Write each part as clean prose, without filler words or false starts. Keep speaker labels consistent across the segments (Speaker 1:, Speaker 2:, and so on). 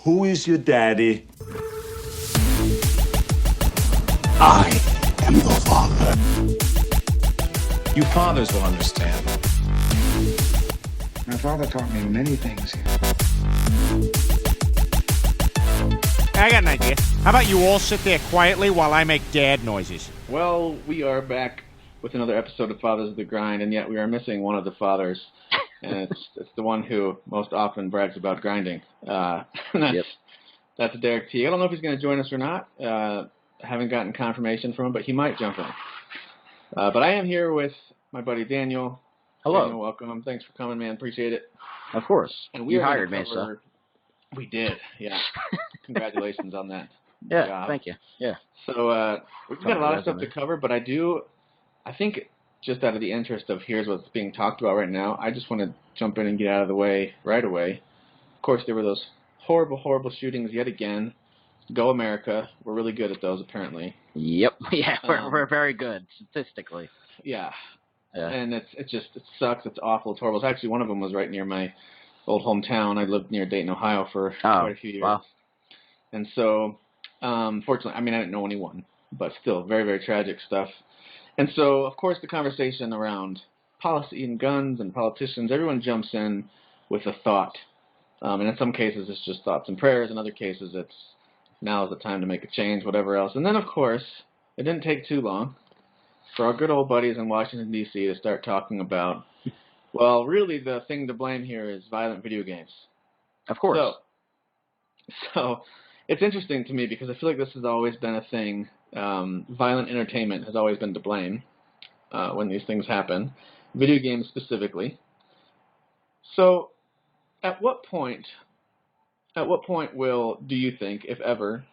Speaker 1: Who is your daddy?
Speaker 2: I am your father.
Speaker 3: You fathers will understand.
Speaker 4: My father taught me many things.
Speaker 5: I got an idea. How about you all sit there quietly while I make dad noises?
Speaker 6: Well, we are back with another episode of Fathers of the Grind, and yet we are missing one of the fathers, and it's the one who most often brags about grinding. That's Derek T. I don't know if he's going to join us or not. I haven't gotten confirmation from him, but he might jump in. But I am here with my buddy Daniel.
Speaker 7: Hello.
Speaker 6: Daniel, welcome. Thanks for coming, man. Appreciate it.
Speaker 7: Of course.
Speaker 6: And
Speaker 7: you hired me, so.
Speaker 6: We did, yeah. Congratulations on that.
Speaker 7: Yeah,
Speaker 6: job.
Speaker 7: Thank you. Yeah.
Speaker 6: So we've got a lot of stuff to cover, but I think just out of the interest of here's what's being talked about right now, I just want to jump in and get out of the way right away. Of course, there were those horrible, horrible shootings yet again. Go America. We're really good at those, apparently.
Speaker 7: Yep. Yeah, we're very good, statistically.
Speaker 6: Yeah. And it sucks. It's awful. It's horrible. Actually, one of them was right near my old hometown. I lived near Dayton, Ohio for quite a few years. Wow. And so, fortunately, I didn't know anyone, but still, very, very tragic stuff. And so, of course, the conversation around policy and guns and politicians, everyone jumps in with a thought. And in some cases, it's just thoughts and prayers. In other cases, it's now is the time to make a change, whatever else. And then, of course, it didn't take too long for our good old buddies in Washington, D.C. to start talking about, well, really the thing to blame here is violent video games.
Speaker 7: Of course.
Speaker 6: So it's interesting to me because I feel like this has always been a thing. Violent entertainment has always been to blame when these things happen, video games specifically. So at what point do you think, if ever,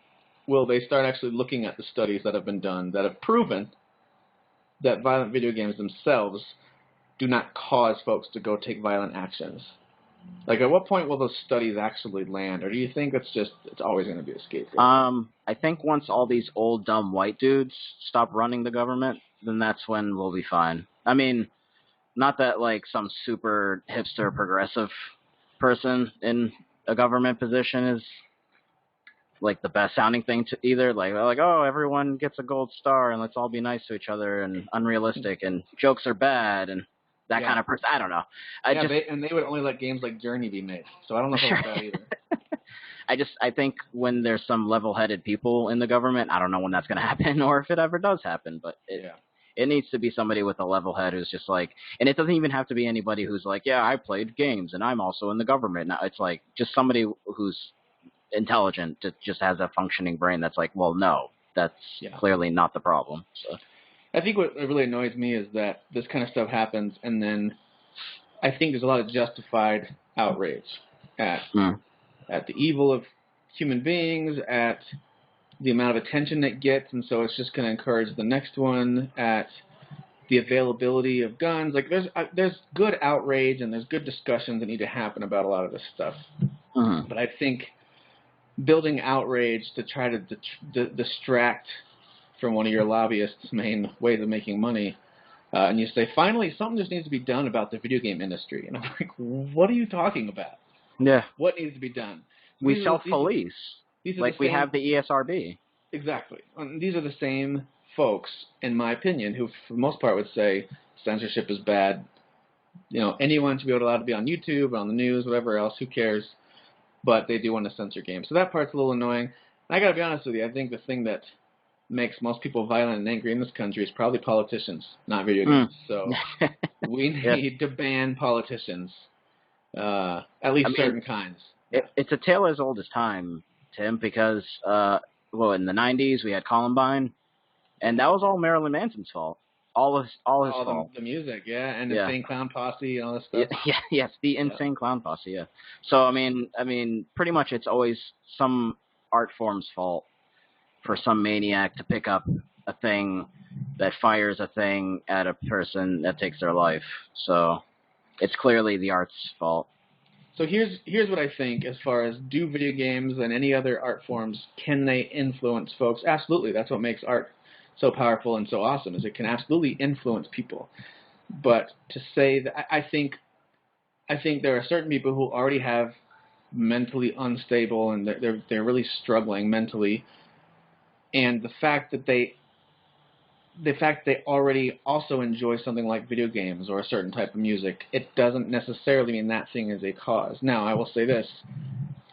Speaker 6: will they start actually looking at the studies that have been done that have proven that violent video games themselves do not cause folks to go take violent actions? Like, at what point will those studies actually land? Or do you think it's always going to be a scapegoat?
Speaker 7: I think once all these old, dumb white dudes stop running the government, then that's when we'll be fine. Not that, like, some super hipster progressive person in a government position is, like, the best sounding thing to either. Like, oh, everyone gets a gold star and let's all be nice to each other and unrealistic and jokes are bad and that kind of person. I don't know.
Speaker 6: They would only let games like Journey be made. So I don't know if it's that either.
Speaker 7: I think when there's some level-headed people in the government, I don't know when that's going to happen or if it ever does happen, but it needs to be somebody with a level head who's just like, and it doesn't even have to be anybody who's like, yeah, I played games and I'm also in the government. Now, it's like just somebody who's intelligent, that just has a functioning brain that's like, well, no, that's clearly not the problem. So
Speaker 6: I think what really annoys me is that this kind of stuff happens, and then I think there's a lot of justified outrage at the evil of human beings, at the amount of attention it gets, and so it's just going to encourage the next one, at the availability of guns. Like, there's good outrage and there's good discussions that need to happen about a lot of this stuff. But I think building outrage to try to distract from one of your lobbyists' main ways of making money, and you say, finally, something just needs to be done about the video game industry. And I'm like, what are you talking about?
Speaker 7: Yeah.
Speaker 6: What needs to be done?
Speaker 7: We self-police. Like we have the ESRB.
Speaker 6: Exactly. And these are the same folks, in my opinion, who for the most part would say censorship is bad. Anyone should be allowed to be on YouTube, on the news, whatever else, who cares? But they do want to censor games. So that part's a little annoying. And I got to be honest with you, I think the thing that makes most people violent and angry in this country is probably politicians, not video games. So we need to ban politicians, at least certain kinds.
Speaker 7: It's a tale as old as time, Tim, because, in the 90s we had Columbine, and that was all Marilyn Manson's fault. All his fault.
Speaker 6: The music, and the Insane Clown Posse and all this stuff.
Speaker 7: Yes, the Insane Clown Posse, yeah. So, pretty much it's always some art form's fault for some maniac to pick up a thing that fires a thing at a person that takes their life. So it's clearly the art's fault.
Speaker 6: So here's what I think as far as, do video games and any other art forms, can they influence folks? Absolutely. That's what makes art so powerful and so awesome, is it can absolutely influence people. But to say that, I think there are certain people who already have mentally unstable and they're really struggling mentally, and the fact that they already also enjoy something like video games or a certain type of music, it doesn't necessarily mean that thing is a cause. Now, I will say this.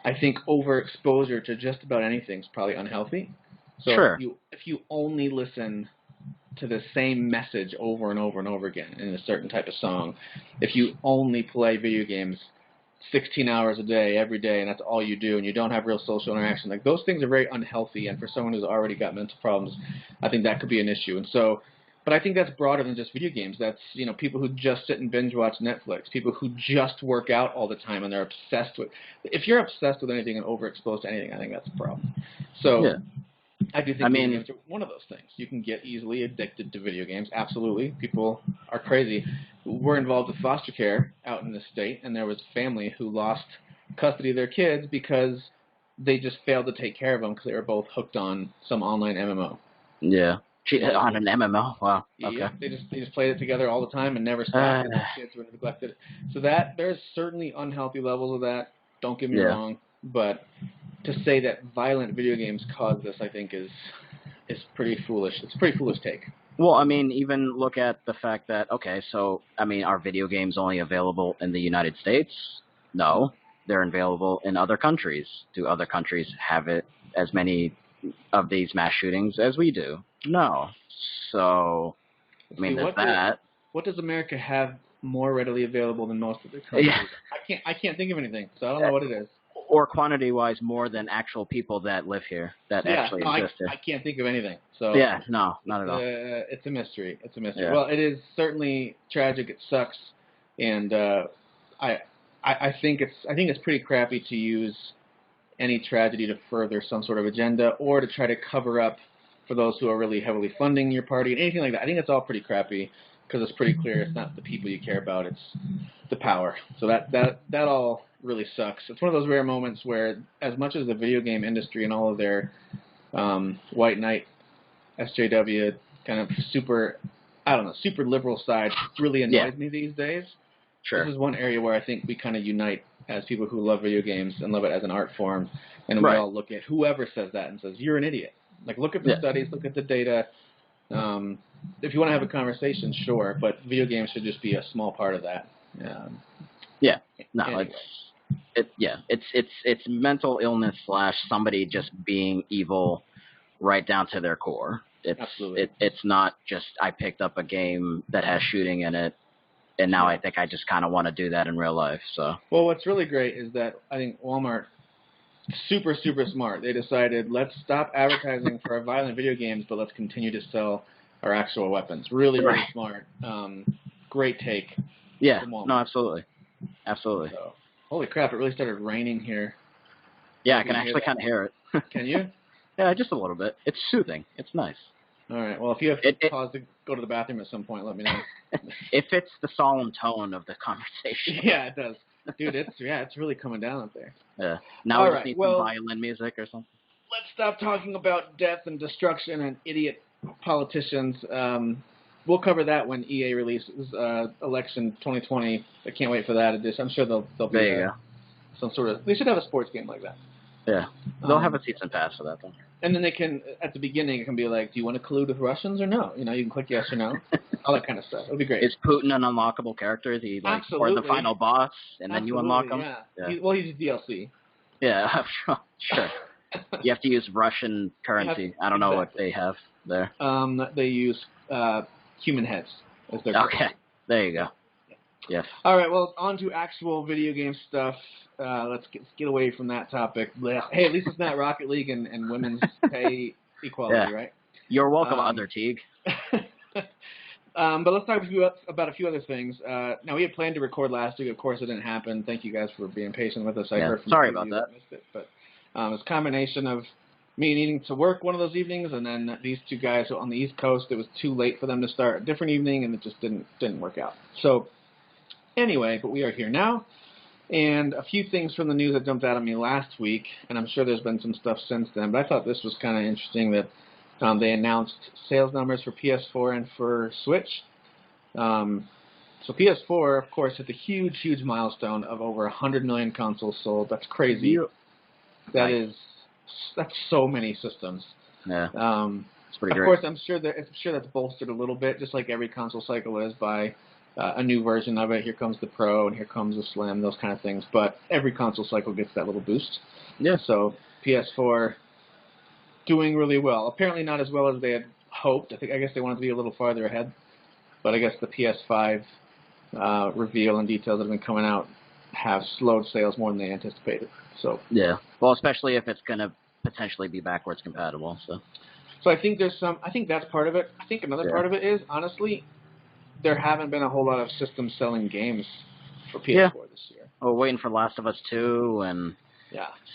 Speaker 6: I think overexposure to just about anything is probably unhealthy. So
Speaker 7: Sure.
Speaker 6: if you only listen to the same message over and over and over again in a certain type of song, if you only play video games 16 hours a day, every day, and that's all you do, and you don't have real social interaction, like those things are very unhealthy, and for someone who's already got mental problems, I think that could be an issue. And so, but I think that's broader than just video games. That's, you know, people who just sit and binge watch Netflix, people who just work out all the time and they're obsessed with, if you're obsessed with anything and overexposed to anything, I think that's a problem. So,
Speaker 7: yeah.
Speaker 6: I do think video games are one of those things. You can get easily addicted to video games. Absolutely. People are crazy. We're involved with foster care out in the state, and there was a family who lost custody of their kids because they just failed to take care of them because they were both hooked on some online MMO.
Speaker 7: Yeah. On an MMO? Wow. Okay.
Speaker 6: Yeah, they just played it together all the time and never stopped, and their kids were neglected. So there's certainly unhealthy levels of that. Don't get me wrong, but to say that violent video games cause this, I think, is pretty foolish. It's a pretty foolish take.
Speaker 7: Well, I mean, even look at the fact that, okay, so, I mean, are video games only available in the United States? No. They're available in other countries. Do other countries have as many of these mass shootings as we do? No. So, I mean, there's that.
Speaker 6: What does America have more readily available than most of the countries?
Speaker 7: Yeah.
Speaker 6: I can't think of anything, so I don't know what it is.
Speaker 7: Or quantity-wise, more than actual people that live here, that actually exist here.
Speaker 6: I can't think of anything. So
Speaker 7: yeah, no, not at all.
Speaker 6: It's a mystery. It's a mystery.
Speaker 7: Yeah.
Speaker 6: Well, it is certainly tragic. It sucks, and I think it's pretty crappy to use any tragedy to further some sort of agenda or to try to cover up for those who are really heavily funding your party and anything like that. I think it's all pretty crappy because it's pretty clear it's not the people you care about, it's the power. So that all really sucks. It's one of those rare moments where, as much as the video game industry and all of their white knight SJW kind of super liberal side really annoys me these days.
Speaker 7: Sure.
Speaker 6: This is one area where I think we kind of unite as people who love video games and love it as an art form, and we all look at whoever says that and says, you're an idiot. Like, look at the studies, look at the data. If you want to have a conversation, sure, but video games should just be a small part of that. Anyway.
Speaker 7: It's mental illness / somebody just being evil right down to their core.
Speaker 6: Absolutely.
Speaker 7: It's not just I picked up a game that has shooting in it, and now I think I just kind of want to do that in real life. So.
Speaker 6: Well, what's really great is that I think Walmart, super, super smart. They decided, let's stop advertising for our violent video games, but let's continue to sell our actual weapons. Really, really smart. Great take.
Speaker 7: Yeah, no, absolutely. Absolutely.
Speaker 6: So, holy crap, it really started raining here.
Speaker 7: Yeah, I can actually kind of hear it.
Speaker 6: Can you?
Speaker 7: Yeah, just a little bit. It's soothing. It's nice.
Speaker 6: All right. Well, if you have pause to go to the bathroom at some point, let me know.
Speaker 7: It fits the solemn tone of the conversation.
Speaker 6: Yeah, it does. Dude, it's really coming down up there.
Speaker 7: Yeah. Now we just need some violin music or something.
Speaker 6: Let's stop talking about death and destruction and idiot politicians. We'll cover that when EA releases Election 2020. I can't wait for that edition. I'm sure they'll be some sort of. They should have a sports game like that.
Speaker 7: Yeah, they'll have a season pass for that though.
Speaker 6: And then they can, at the beginning, it can be like, do you want to collude with Russians or no? You know, you can click yes or no, all that kind of stuff. It'll be great.
Speaker 7: Is Putin an unlockable character? Is he like or the final boss, and then you unlock him?
Speaker 6: Yeah. He's DLC.
Speaker 7: Yeah, sure. You have to use Russian currency. I don't know what they have there.
Speaker 6: They use human heads as their currency.
Speaker 7: Okay, there you go. Yes.
Speaker 6: All right, well, on to actual video game stuff. Let's get away from that topic. Blech. Hey, at least it's not Rocket League and women's pay equality, right?
Speaker 7: You're welcome, Other Teague.
Speaker 6: But let's talk about a few other things. Now, we had planned to record last week. Of course, it didn't hapen. Thank you guys for being patient with us. I heard from
Speaker 7: sorry about that.
Speaker 6: Missed it, but it's a combination of me needing to work one of those evenings, and then these two guys on the East Coast, it was too late for them to start a different evening, and it just didn't work out. So anyway, but we are here now. And a few things from the news that jumped out at me last week, and I'm sure there's been some stuff since then, but I thought this was kind of interesting that they announced sales numbers for PS4 and for Switch. So PS4, of course, hit the huge milestone of over 100 million consoles sold. That's crazy. That's so many systems.
Speaker 7: Yeah. It's pretty great.
Speaker 6: Of course, I'm sure that's bolstered a little bit, just like every console cycle is, by a new version of it. Here comes the Pro, and here comes the Slim, those kind of things. But every console cycle gets that little boost.
Speaker 7: Yeah.
Speaker 6: So PS4 doing really well. Apparently not as well as they had hoped. I guess they wanted to be a little farther ahead. But I guess the PS5 reveal and details that have been coming out have slowed sales more than they anticipated. So
Speaker 7: yeah. Well, especially if it's going to potentially be backwards compatible.
Speaker 6: So I think I think that's part of it. I think another part of it is, honestly, there haven't been a whole lot of system-selling games for PS4 this year.
Speaker 7: We're waiting for Last of Us 2 and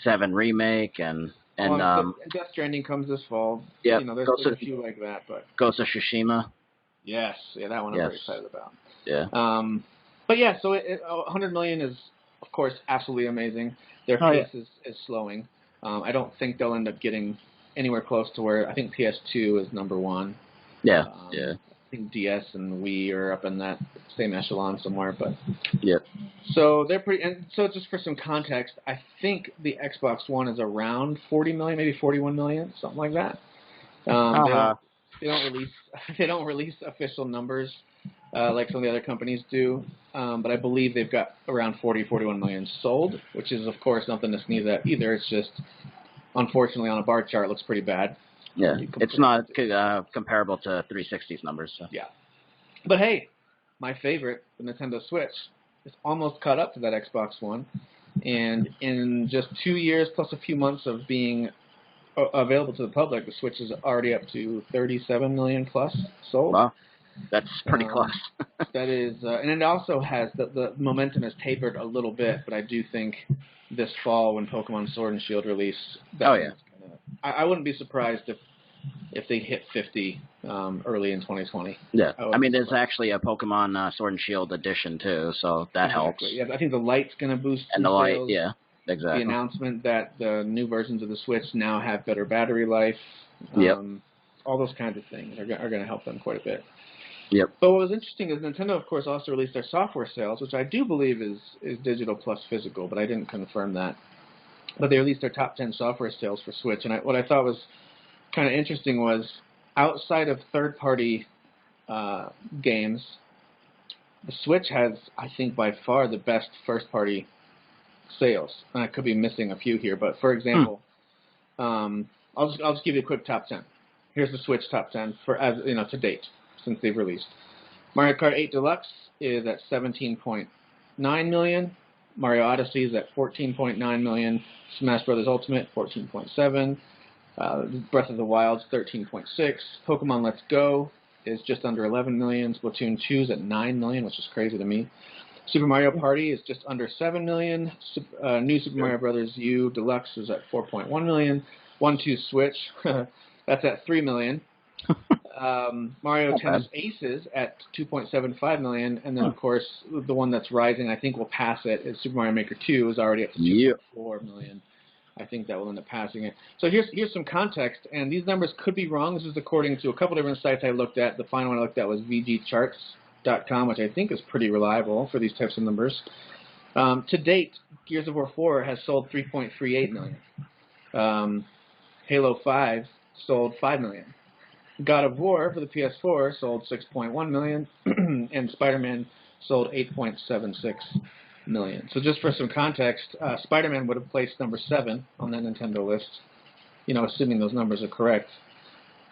Speaker 7: 7 Remake and
Speaker 6: Death Stranding comes this fall.
Speaker 7: Yeah,
Speaker 6: there's a few like that, but
Speaker 7: Ghost of Tsushima.
Speaker 6: Yes, that one I'm very excited about.
Speaker 7: Yeah.
Speaker 6: But yeah, so 100 million is, of course, absolutely amazing. Their pace is slowing. I don't think they'll end up getting anywhere close to where I think PS2 is number one.
Speaker 7: Yeah.
Speaker 6: I think DS and Wii are up in that same echelon somewhere, but
Speaker 7: yep.
Speaker 6: So they're pretty. And so just for some context, I think the Xbox One is around 40 million, maybe 41 million, something like that. They don't release official numbers like some of the other companies do, but I believe they've got around 41 million sold, which is of course nothing to sneeze at either. It's just unfortunately on a bar chart it looks pretty bad.
Speaker 7: Yeah, it's not comparable to 360's numbers. So.
Speaker 6: Yeah, but hey, my favorite, the Nintendo Switch, is almost caught up to that Xbox One, and in just 2 years plus a few months of being available to the public, the Switch is already up to 37 million plus sold.
Speaker 7: Wow, that's pretty close.
Speaker 6: That is, and it also has the momentum has tapered a little bit, but I do think this fall when Pokemon Sword and Shield release, I wouldn't be surprised if they hit 50 early in 2020.
Speaker 7: Yeah, I mean, there's actually a Pokemon Sword and Shield edition too, so that helps.
Speaker 6: Yeah, I think the light's going to boost
Speaker 7: and the
Speaker 6: sales.
Speaker 7: Light, yeah, exactly.
Speaker 6: The announcement that the new versions of the Switch now have better battery life. All those kinds of things are going to help them quite a bit.
Speaker 7: Yep.
Speaker 6: But what was interesting is Nintendo, of course, also released their software sales, which I do believe is digital plus physical, but I didn't confirm that. But they released their top 10 software sales for Switch, and what I thought was kind of interesting was outside of third-party games, the Switch has, I think, by far the best first-party sales. And I could be missing a few here, but for example, I'll just give you a quick top 10. Here's the Switch top 10 to date since they've released. Mario Kart 8 Deluxe is at 17.9 million. Mario Odyssey is at 14.9 million. Smash Bros. Ultimate 14.7. Breath of the Wild's 13.6. Pokemon Let's Go is just under 11 million. Splatoon 2 is at 9 million, which is crazy to me. Super Mario Party is just under 7 million. New Super Mario Bros. U Deluxe is at 4.1 million. 1-2 Switch, that's at 3 million. Mario Tennis Aces at 2.75 million, and then of course the one that's rising, I think will pass it, is Super Mario Maker 2 is already up to 2.4 million. I think that will end up passing it. So here's some context, and these numbers could be wrong. This is according to a couple different sites I looked at. The final one I looked at was VGCharts.com, which I think is pretty reliable for these types of numbers. To date, Gears of War 4 has sold 3.38 million. Halo 5 sold 5 million. God of War for the PS4 sold 6.1 million, and Spider-Man sold 8.76 million. So just for some context, Spider-Man would have placed number 7 on that Nintendo list, assuming those numbers are correct.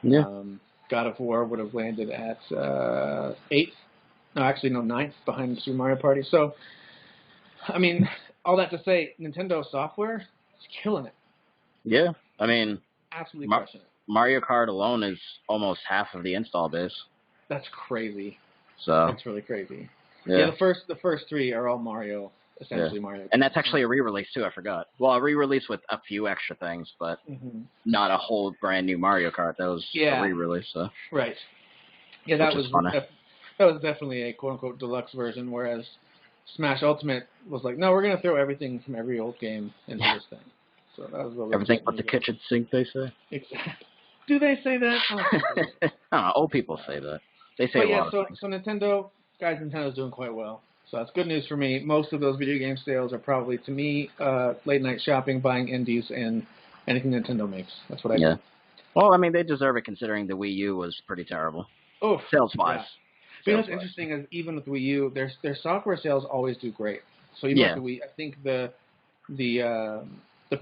Speaker 7: Yeah.
Speaker 6: God of War would have landed at 8th. No, actually, no, 9th behind Super Mario Party. So, I mean, all that to say, Nintendo software is killing it.
Speaker 7: Yeah, I mean,
Speaker 6: absolutely crushing it.
Speaker 7: Mario Kart alone is almost half of the install base.
Speaker 6: That's crazy.
Speaker 7: So
Speaker 6: that's really crazy. Yeah, the first 3 are all Mario, essentially Mario Kart.
Speaker 7: And that's actually a re-release too, I forgot. Well, a re-release with a few extra things, but not a whole brand new Mario Kart. That was a re-release. So.
Speaker 6: Right. Yeah, that was definitely a quote-unquote deluxe version, whereas Smash Ultimate was like, no, we're going to throw everything from every old game into this thing. So that was
Speaker 7: everything but the kitchen sink, they say.
Speaker 6: Exactly. Do they say that?
Speaker 7: I don't know. Old people say that. They say a lot.
Speaker 6: So Nintendo, guys, Nintendo's doing quite well. So that's good news for me. Most of those video game sales are probably, to me, late night shopping, buying indies, and anything Nintendo makes. That's what I do.
Speaker 7: Well, I mean, they deserve it considering the Wii U was pretty terrible.
Speaker 6: Oh,
Speaker 7: sales-wise.
Speaker 6: Yeah. But what's interesting is even with Wii U, their software sales always do great. So even with the Wii, I think the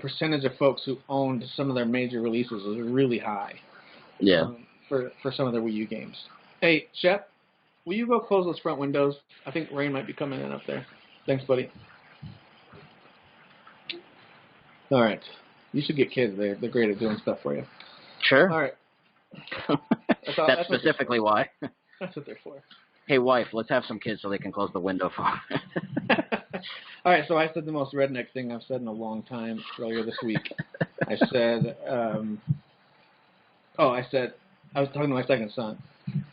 Speaker 6: percentage of folks who owned some of their major releases is really high.
Speaker 7: Yeah.
Speaker 6: For some of their Wii U games. Hey, Shep, will you go close those front windows? I think rain might be coming in up there. Thanks, buddy. All right. You should get kids. They're great at doing stuff for you.
Speaker 7: Sure.
Speaker 6: All right.
Speaker 7: That's specifically why.
Speaker 6: That's what they're for.
Speaker 7: Hey, wife, let's have some kids so they can close the window for me.
Speaker 6: All right, so I said the most redneck thing I've said in a long time earlier this week. I said, I was talking to my second son.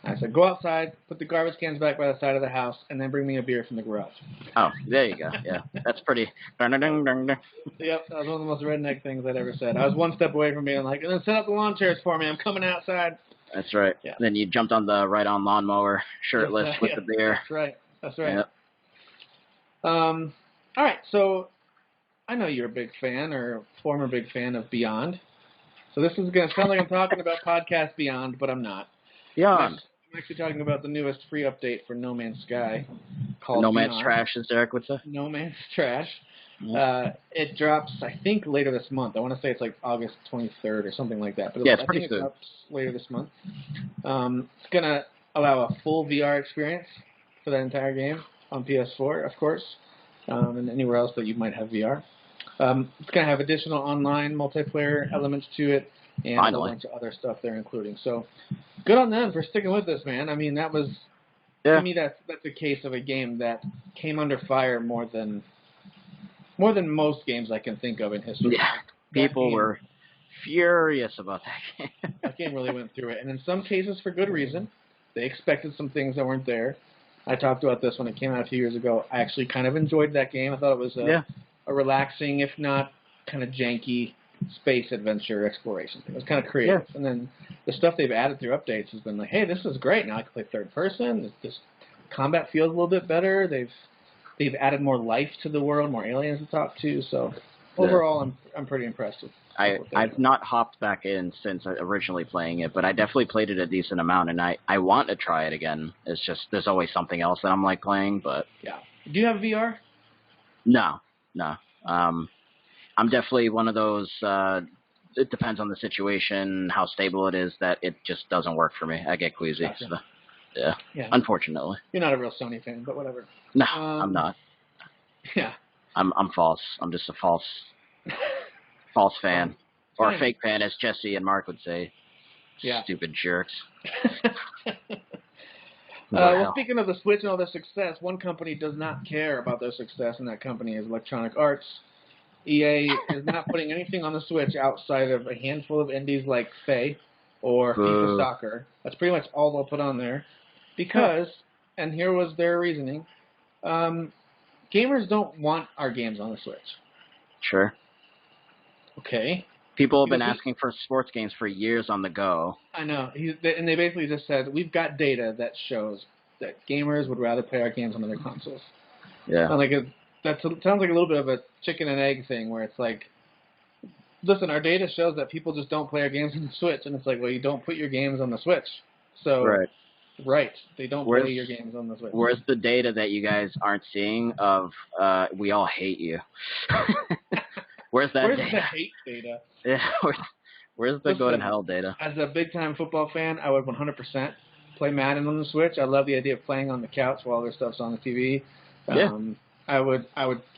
Speaker 6: I said, go outside, put the garbage cans back by the side of the house, and then bring me a beer from the garage.
Speaker 7: Oh, there you go. Yeah, that's pretty.
Speaker 6: Yep, that was one of the most redneck things I'd ever said. I was one step away from being like, and then set up the lawn chairs for me. I'm coming outside.
Speaker 7: That's right. Yeah. Then you jumped on the ride-on lawnmower, shirtless, with the beer.
Speaker 6: That's right.
Speaker 7: Yep.
Speaker 6: All right, so I know you're a big fan or former big fan of Beyond. So this is going to sound like I'm talking about Podcast Beyond, but I'm not.
Speaker 7: Beyond.
Speaker 6: I'm actually talking about the newest free update for No Man's Sky called
Speaker 7: No
Speaker 6: Beyond.
Speaker 7: Man's Trash, as Derek would say.
Speaker 6: No Man's Trash.
Speaker 7: Yeah.
Speaker 6: It drops, I think, later this month. I want to say it's like August 23rd or something like that. But
Speaker 7: yeah, it's
Speaker 6: I
Speaker 7: pretty
Speaker 6: think
Speaker 7: soon.
Speaker 6: It drops later this month. It's going to allow a full VR experience for that entire game on PS4, of course, and anywhere else that you might have VR. It's going to have additional online multiplayer elements to it and a bunch of other stuff they're including. So good on them for sticking with this, man. I mean, that was, to me, that's a case of a game that came under fire more than most games I can think of in history.
Speaker 7: Yeah, people were furious about that game.
Speaker 6: That game really went through it, and in some cases for good reason. They expected some things that weren't there. I talked about this when it came out a few years ago. I actually kind of enjoyed that game. I thought it was a relaxing, if not kind of janky, space adventure exploration. It was kind of creative. Yeah. And then the stuff they've added through updates has been like, hey, this is great. Now I can play third person. This combat feels a little bit better. They've added more life to the world, more aliens to talk to. So overall, I'm pretty impressed with.
Speaker 7: I've not hopped back in since originally playing it, but I definitely played it a decent amount, and I want to try it again. It's just there's always something else that I'm like playing, but
Speaker 6: yeah. Do you have VR?
Speaker 7: No. I'm definitely one of those. It depends on the situation, how stable it is, that it just doesn't work for me. I get queasy.
Speaker 6: Gotcha.
Speaker 7: So, yeah. Unfortunately.
Speaker 6: You're not a real Sony fan, but whatever.
Speaker 7: No, I'm not.
Speaker 6: Yeah.
Speaker 7: I'm false. I'm just a false fan. Or a fake fan, as Jesse and Mark would say.
Speaker 6: Yeah.
Speaker 7: Stupid jerks.
Speaker 6: Well, speaking of the Switch and all their success, one company does not care about their success, and that company is Electronic Arts. EA is not putting anything on the Switch outside of a handful of indies like Faye or FIFA Soccer. That's pretty much all they'll put on there. Because, and here was their reasoning, gamers don't want our games on the Switch.
Speaker 7: Sure.
Speaker 6: Okay.
Speaker 7: People have been asking for sports games for years on the go.
Speaker 6: I know. And they basically just said, we've got data that shows that gamers would rather play our games on other consoles.
Speaker 7: Yeah.
Speaker 6: That sounds like a little bit of a chicken and egg thing where it's like, listen, our data shows that people just don't play our games on the Switch. And it's like, well, you don't put your games on the Switch. So, right. They don't play your games on the Switch.
Speaker 7: Where's the data that you guys aren't seeing of we all hate you? Where's that data?
Speaker 6: Where's the hate data?
Speaker 7: Yeah, where's the go to hell data?
Speaker 6: As a big-time football fan, I would 100% play Madden on the Switch. I love the idea of playing on the couch while other stuff's on the TV. I would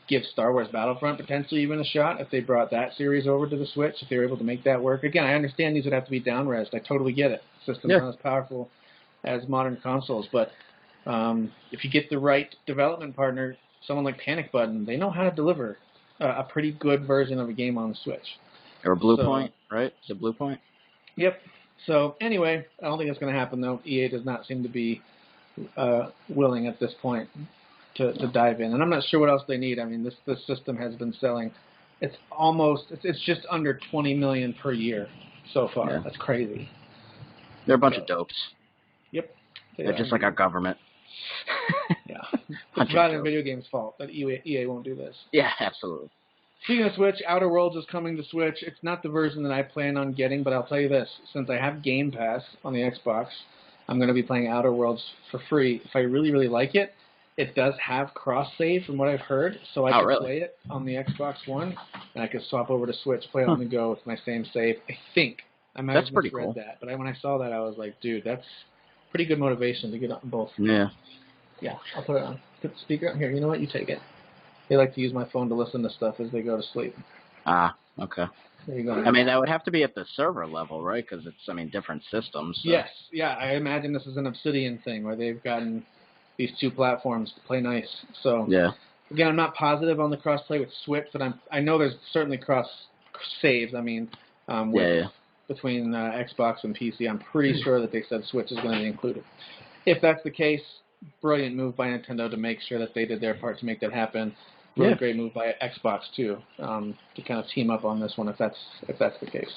Speaker 6: give Star Wars Battlefront potentially even a shot if they brought that series over to the Switch, if they were able to make that work. Again, I understand these would have to be down-resed. I totally get it. The system's not as powerful as modern consoles. But if you get the right development partner, someone like Panic Button, they know how to deliver a pretty good version of a game on the Switch.
Speaker 7: Or Bluepoint, right? Is it Bluepoint?
Speaker 6: Yep. So anyway, I don't think it's going to happen, though. EA does not seem to be willing at this point to dive in. And I'm not sure what else they need. I mean, this system has been selling. It's just under 20 million per year so far. Yeah. That's crazy.
Speaker 7: They're a bunch of dopes.
Speaker 6: Yep.
Speaker 7: They're just like our government.
Speaker 6: Yeah. It's
Speaker 7: Hunting
Speaker 6: not a
Speaker 7: joke.
Speaker 6: video game's fault that EA won't do this.
Speaker 7: Yeah, absolutely.
Speaker 6: Speaking of Switch, Outer Worlds is coming to Switch. It's not the version that I plan on getting, but I'll tell you this. Since I have Game Pass on the Xbox, I'm going to be playing Outer Worlds for free. If I really, really like it, it does have cross-save from what I've heard, so I can play it on the Xbox One, and I can swap over to Switch, play it on the go with my same save. I think. I might have misread cool. that, but when I saw that, I was like, dude, that's pretty good motivation to get on both.
Speaker 7: Yeah.
Speaker 6: Yeah, I'll put it on. Put the speaker on here. You know what? You take it. They like to use my phone to listen to stuff as they go to sleep.
Speaker 7: Ah, okay.
Speaker 6: There you go.
Speaker 7: I mean, that would have to be at the server level, right? Because it's, different systems. So.
Speaker 6: Yes, yeah. I imagine this is an Obsidian thing where they've gotten these two platforms to play nice. So
Speaker 7: yeah.
Speaker 6: Again, I'm not positive on the cross-play with Switch, but I know there's certainly cross-saves. I mean, between Xbox and PC. I'm pretty sure that they said Switch is going to be included. If that's the case, brilliant move by Nintendo to make sure that they did their part to make that happen. Really great move by Xbox too, to kind of team up on this one if that's the case.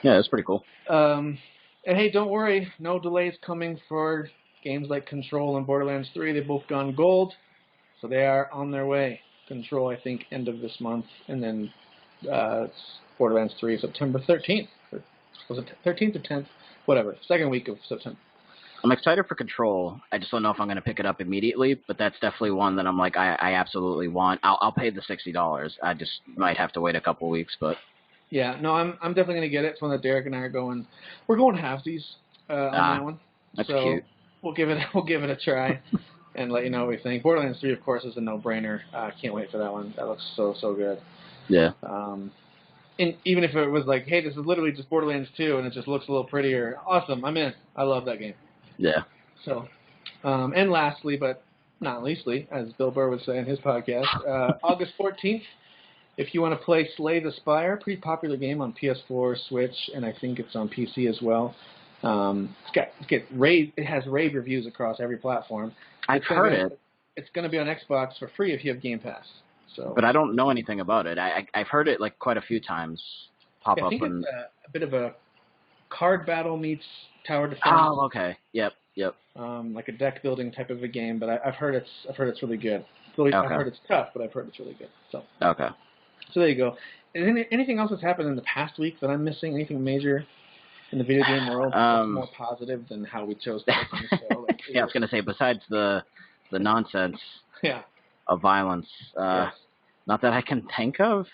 Speaker 7: Yeah, that's pretty cool.
Speaker 6: And hey, don't worry, no delays coming for games like Control and Borderlands 3. They've both gone gold, so they are on their way. Control, I think, end of this month, and then Borderlands 3 September 13th. Was it 13th or 10th? Whatever, second week of September.
Speaker 7: I'm excited for Control. I just don't know if I'm going to pick it up immediately, but that's definitely one that I'm like, I absolutely want. I'll pay the $60. I just might have to wait a couple weeks, but.
Speaker 6: Yeah, no, I'm definitely going to get it. It's one that Derek and I are going. We're going halvesies on that one.
Speaker 7: That's
Speaker 6: so
Speaker 7: cute.
Speaker 6: We'll give it a try and let you know what we think. Borderlands 3, of course, is a no-brainer. Can't wait for that one. That looks so good.
Speaker 7: Yeah.
Speaker 6: And even if it was like, hey, this is literally just Borderlands 2 and it just looks a little prettier, awesome. I'm in. I love that game.
Speaker 7: Yeah.
Speaker 6: So, and lastly, but not leastly, as Bill Burr would say in his podcast, August 14th, if you want to play Slay the Spire, pretty popular game on PS4, Switch, and I think it's on PC as well. It has rave reviews across every platform.
Speaker 7: I've heard it.
Speaker 6: It's going to be on Xbox for free if you have Game Pass. So,
Speaker 7: but I don't know anything about it. I've heard it like quite a few times pop up.
Speaker 6: I think it's a bit of a card battle meets tower defense.
Speaker 7: Oh, okay. Yep.
Speaker 6: Like a deck building type of a game, but I've heard it's really good. I've heard it's tough, but I've heard it's really good. So
Speaker 7: okay.
Speaker 6: So there you go. Is anything else that's happened in the past week that I'm missing? Anything major in the video game world that's more positive than how we chose to open the show? Like,
Speaker 7: yeah, I was gonna say besides the nonsense.
Speaker 6: Yeah.
Speaker 7: Of violence.
Speaker 6: Yes.
Speaker 7: Not that I can think of.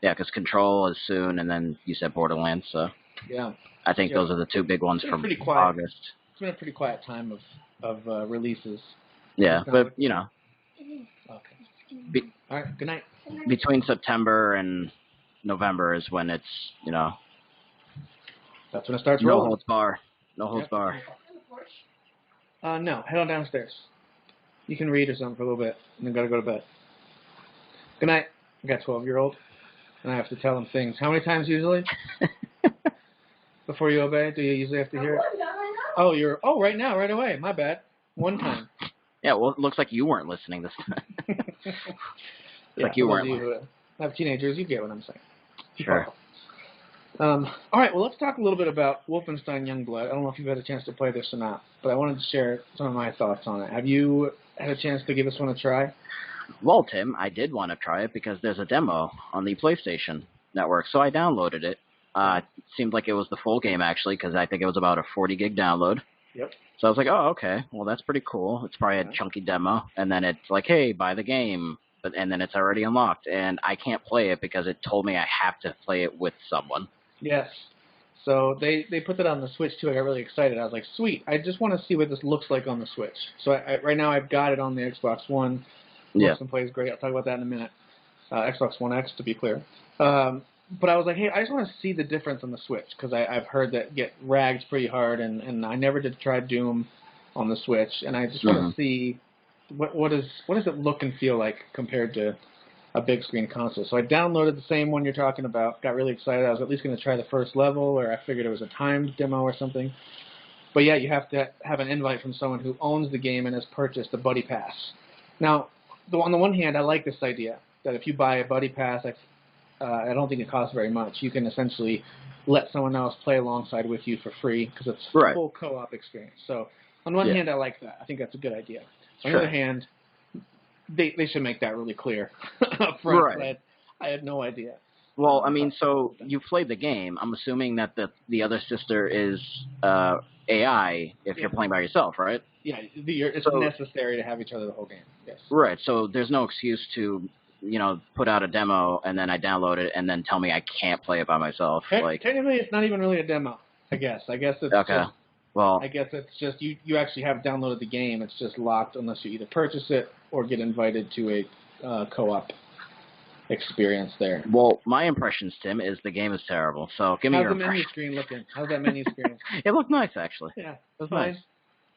Speaker 7: Because Control is soon, and then you said Borderlands, so.
Speaker 6: Yeah.
Speaker 7: I think those are the two big ones from August.
Speaker 6: It's been a pretty quiet time of releases.
Speaker 7: Yeah, but,
Speaker 6: Okay. All right, good night.
Speaker 7: Between September and November is when it's,
Speaker 6: That's when it starts
Speaker 7: no
Speaker 6: rolling.
Speaker 7: holds bar. No holds bar.
Speaker 6: No, head on downstairs. You can read or something for a little bit, and then gotta go to bed. Good night. I got a 12-year-old, and I have to tell him things. How many times usually? Before you obey? Do you usually have to hear it? Right now, right away. My bad. One time.
Speaker 7: Yeah, well, it looks like you weren't listening this time. Like you weren't.
Speaker 6: You have teenagers, you get what I'm saying.
Speaker 7: Sure.
Speaker 6: All right, well, let's talk a little bit about Wolfenstein Youngblood. I don't know if you've had a chance to play this or not, but I wanted to share some of my thoughts on it. Have you had a chance to give this one a try?
Speaker 7: Well, Tim, I did want to try it because there's a demo on the PlayStation Network, so I downloaded it. It seemed like it was the full game, actually, because I think it was about a 40-gig download.
Speaker 6: Yep.
Speaker 7: So I was like, oh, okay, well, that's pretty cool. It's probably a chunky demo. And then it's like, hey, buy the game. And then it's already unlocked. And I can't play it because it told me I have to play it with someone.
Speaker 6: Yes. So they put that on the Switch, too. I got really excited. I was like, sweet. I just want to see what this looks like on the Switch. So right now I've got it on the Xbox One. Looks and plays great. I'll talk about that in a minute. Xbox One X, to be clear. But I was like, hey, I just want to see the difference on the Switch because I've heard that get ragged pretty hard, and I never did try Doom on the Switch, and I just want to see what does it look and feel like compared to a big screen console. So I downloaded the same one you're talking about, got really excited. I was at least going to try the first level, or I figured it was a timed demo or something. But yeah, you have to have an invite from someone who owns the game and has purchased a Buddy Pass. Now, on the one hand, I like this idea that if you buy a Buddy Pass, I don't think it costs very much. You can essentially let someone else play alongside with you for free because it's a full co-op experience. So On one hand, I like that. I think that's a good idea. On the other hand, they should make that really clear up front.
Speaker 7: Right.
Speaker 6: I had no idea.
Speaker 7: Well, I mean, so you played the game. I'm assuming that the other sister is AI if you're playing by yourself, right?
Speaker 6: Yeah, it's necessary to have each other the whole game. Yes.
Speaker 7: Right. So there's no excuse to, put out a demo and then I download it and then tell me I can't play it by myself.
Speaker 6: Technically, it's not even really a demo. I guess it's
Speaker 7: okay. I
Speaker 6: guess it's just you actually have downloaded the game. It's just locked unless you either purchase it or get invited to a co-op experience there.
Speaker 7: Well, my impressions, Tim, is the game is terrible. So give me your impression.
Speaker 6: How's the menu screen looking? How's that menu screen?
Speaker 7: It looked nice, actually.
Speaker 6: Yeah,
Speaker 7: it was
Speaker 6: fine.
Speaker 7: nice.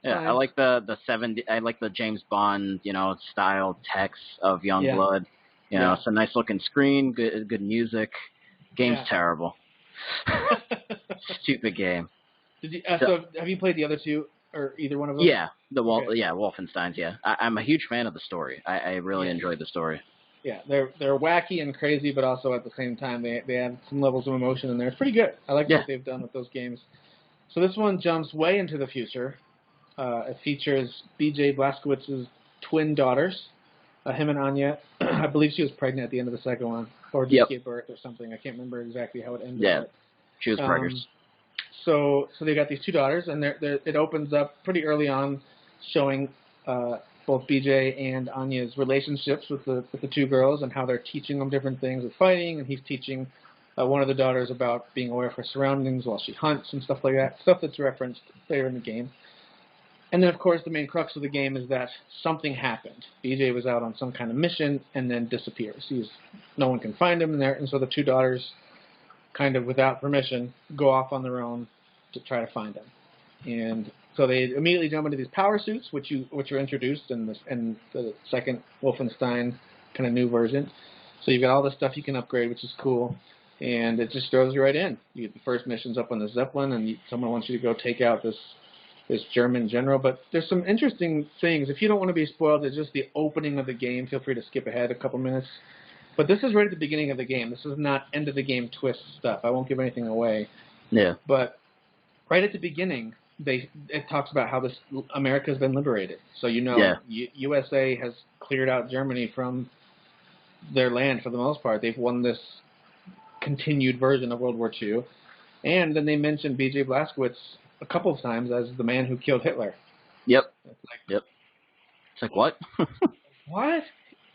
Speaker 7: Yeah, fine. I like I like the James Bond, style text of Youngblood. It's a nice looking screen, good music. Game's terrible. Stupid game.
Speaker 6: Did you, so have you played the other two or either one of them?
Speaker 7: Yeah, Wolfenstein's. Yeah, I'm a huge fan of the story. I really enjoyed the story.
Speaker 6: Yeah, they're wacky and crazy, but also at the same time they have some levels of emotion in there. It's pretty good. I like what they've done with those games. So this one jumps way into the future. It features B.J. Blazkowicz's twin daughters, him and Anya. I believe she was pregnant at the end of the second one, or just gave birth or something. I can't remember exactly how it ended.
Speaker 7: Yeah, she was pregnant.
Speaker 6: So they got these two daughters, and it opens up pretty early on, showing both BJ and Anya's relationships with the two girls and how they're teaching them different things with fighting, and he's teaching one of the daughters about being aware of her surroundings while she hunts and stuff like that, stuff that's referenced later in the game. And then, of course, the main crux of the game is that something happened. BJ was out on some kind of mission and then disappears. No one can find him in there, and so the two daughters, kind of without permission, go off on their own to try to find him. And so they immediately jump into these power suits, which are introduced in the second Wolfenstein kind of new version. So you've got all this stuff you can upgrade, which is cool, and it just throws you right in. The first mission's up on the Zeppelin, and someone wants you to go take out this German general. But there's some interesting things. If you don't want to be spoiled, it's just the opening of the game. Feel free to skip ahead a couple minutes. But this is right at the beginning of the game. This is not end of the game twist stuff. I won't give anything away.
Speaker 7: Yeah.
Speaker 6: But right at the beginning, it talks about how America has been liberated. So USA has cleared out Germany from their land for the most part. They've won this continued version of World War II. And then they mentioned B.J. Blazkowicz a couple of times as the man who killed Hitler.
Speaker 7: Yep. It's like, what?
Speaker 6: What?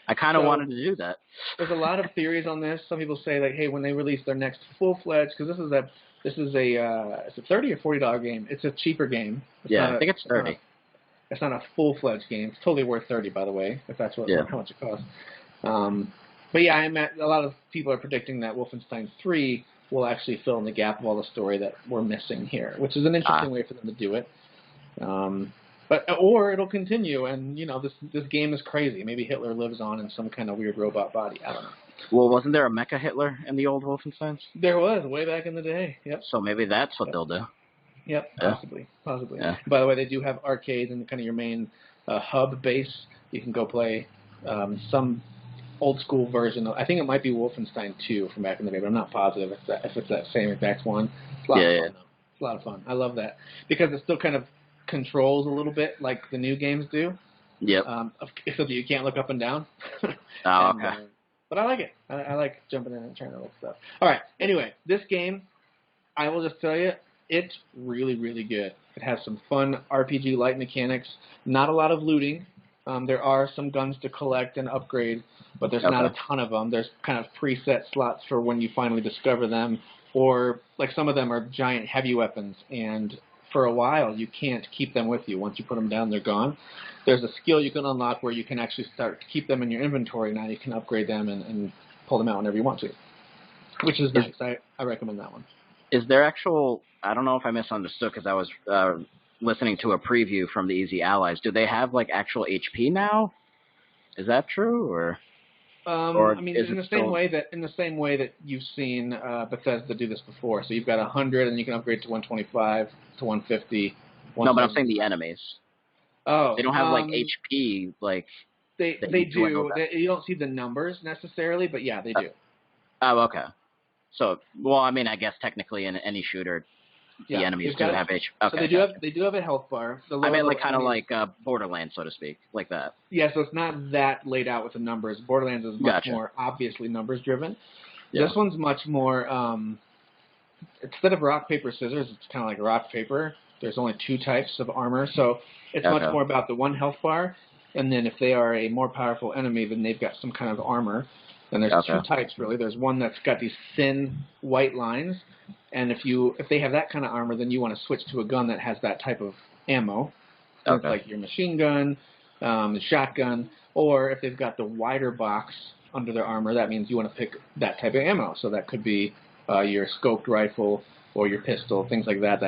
Speaker 7: I kind of wanted to do that.
Speaker 6: There's a lot of theories on this. Some people say, like, hey, when they release their next full-fledged, because this is a it's a $30 or $40 game. It's a cheaper game.
Speaker 7: I think it's 30.
Speaker 6: It's not a full-fledged game. It's totally worth 30, by the way, if that's how much it costs. But yeah, a lot of people are predicting that Wolfenstein 3 will actually fill in the gap of all the story that we're missing here, which is an interesting way for them to do it. Or it'll continue, and this game is crazy. Maybe Hitler lives on in some kind of weird robot body. I don't know.
Speaker 7: Well, wasn't there a mecha Hitler in the old Wolfensteins?
Speaker 6: There was, way back in the day. Yep.
Speaker 7: So maybe that's what they'll do.
Speaker 6: Yep, possibly.
Speaker 7: Yeah.
Speaker 6: By the way, they do have arcades and kind of your main hub base. You can go play some old school version. I think it might be Wolfenstein 2 from back in the day, but I'm not positive if it's that same exact one. It's a lot of fun, though. It's a lot of fun. I love that because it still kind of controls a little bit like the new games do.
Speaker 7: Yep.
Speaker 6: Except that you can't look up and down.
Speaker 7: Okay.
Speaker 6: But I like it. I like jumping in and trying to look stuff. All right. Anyway, this game, I will just tell you, it's really, really good. It has some fun RPG-like mechanics. Not a lot of looting. There are some guns to collect and upgrade, but there's not a ton of them. There's kind of preset slots for when you finally discover them, or like some of them are giant heavy weapons, and for a while you can't keep them with you. Once you put them down, they're gone. There's a skill you can unlock where you can actually start to keep them in your inventory. Now you can upgrade them and pull them out whenever you want to, which is nice. I recommend that one.
Speaker 7: Is there actual, I don't know if I misunderstood because I was listening to a preview from the Easy Allies. Do they have like actual HP now? Is that true, or
Speaker 6: I mean, in the same way that you've seen Bethesda do this before. So you've got 100, and you can upgrade to 125, to 150.
Speaker 7: No, but I'm saying the enemies.
Speaker 6: Oh,
Speaker 7: they don't have like HP like.
Speaker 6: They do. You don't see the numbers necessarily, but yeah, they do.
Speaker 7: Oh, okay. So, well, I mean, I guess technically in any shooter, the enemies
Speaker 6: they've
Speaker 7: do
Speaker 6: got
Speaker 7: have
Speaker 6: it.
Speaker 7: HP.
Speaker 6: So
Speaker 7: Okay,
Speaker 6: they do
Speaker 7: gotcha.
Speaker 6: have a health bar. The
Speaker 7: I
Speaker 6: lower
Speaker 7: mean, like
Speaker 6: level
Speaker 7: kind of
Speaker 6: enemies-
Speaker 7: like Borderlands, so to speak, like that.
Speaker 6: Yeah, so it's not that laid out with the numbers. Borderlands is much
Speaker 7: Gotcha.
Speaker 6: more obviously numbers driven.
Speaker 7: Yeah.
Speaker 6: This one's much more. Instead of rock paper scissors, it's kind of like rock paper. There's only 2 types of armor, so it's much more about the 1 health bar, and then if they are a more powerful enemy, then they've got some kind of armor. And there's 2 types really. There's one that's got these thin white lines, and if they have that kind of armor, then you want to switch to a gun that has that type of ammo. So it's like your machine gun, the shotgun, or if they've got the wider box under their armor, that means you want to pick that type of ammo. So that could be your scoped rifle or your pistol, things like that.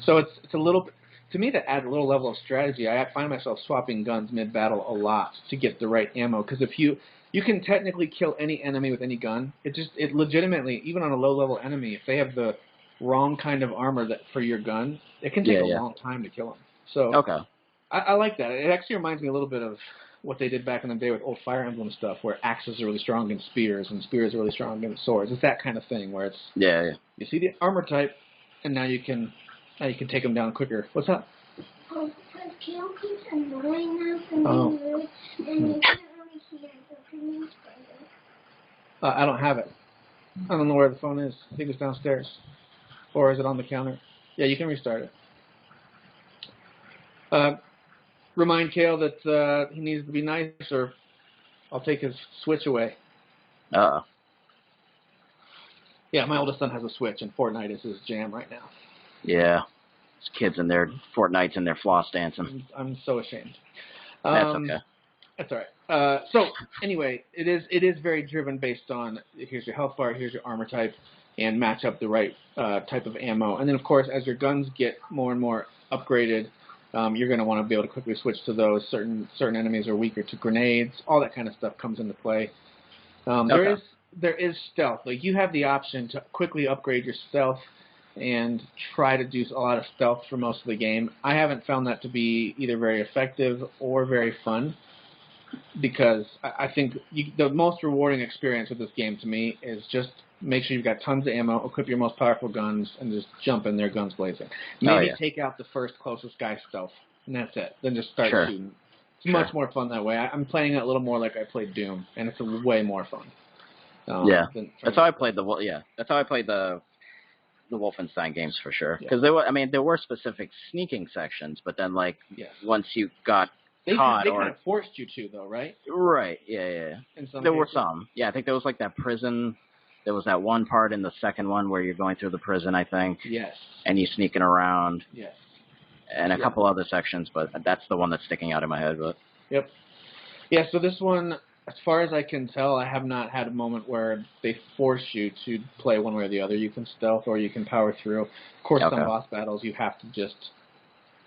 Speaker 6: So it's a little, to me, that adds a little level of strategy. I find myself swapping guns mid-battle a lot to get the right ammo, because if you can technically kill any enemy with any gun. It legitimately, even on a low-level enemy, if they have the wrong kind of armor for your gun, it can take a long time to kill them. So I like that. It actually reminds me a little bit of what they did back in the day with old Fire Emblem stuff, where axes are really strong against spears, and spears are really strong against swords. It's that kind of thing where it's you see the armor type, and now you can take them down quicker. What's up?
Speaker 1: Because Kale keeps annoying us and being rude, and you can't really hear. So can you spray it?
Speaker 6: I don't have it. I don't know where the phone is. I think it's downstairs. Or is it on the counter? Yeah, you can restart it. Remind Kale that he needs to be nice, or I'll take his Switch away.
Speaker 7: Uh-oh.
Speaker 6: Yeah, my oldest son has a Switch, and Fortnite is his jam right now.
Speaker 7: Yeah. These kids in their Fortnites and their floss dancing.
Speaker 6: I'm so ashamed.
Speaker 7: That's okay.
Speaker 6: That's all right. So anyway, it is very driven based on here's your health bar, here's your armor type, and match up the right type of ammo. And then of course, as your guns get more and more upgraded, you're going to want to be able to quickly switch to those. Certain enemies are weaker to grenades. All that kind of stuff comes into play. There is stealth. Like you have the option to quickly upgrade your stealth and try to do a lot of stealth for most of the game. I haven't found that to be either very effective or very fun, because I think the most rewarding experience with this game to me is just make sure you've got tons of ammo, equip your most powerful guns, and just jump in there guns blazing. Maybe take out the first closest guy stealth, and that's it. Then just start shooting. It's much more fun that way. I'm playing it a little more like I played Doom, and it's way more fun.
Speaker 7: That's how I played the Wolfenstein games for sure. Because there were specific sneaking sections, but then once you got caught,
Speaker 6: they kind of forced you to, though, right?
Speaker 7: Right. Yeah. There were some. Yeah, I think there was that prison. There was that one part in the second one where you're going through the prison, I think.
Speaker 6: Yes.
Speaker 7: And you're sneaking around.
Speaker 6: Yes.
Speaker 7: And a couple other sections, but that's the one that's sticking out in my head. But
Speaker 6: yep. Yeah. So this one, as far as I can tell, I have not had a moment where they force you to play one way or the other. You can stealth or you can power through. Of course, some boss battles you have to just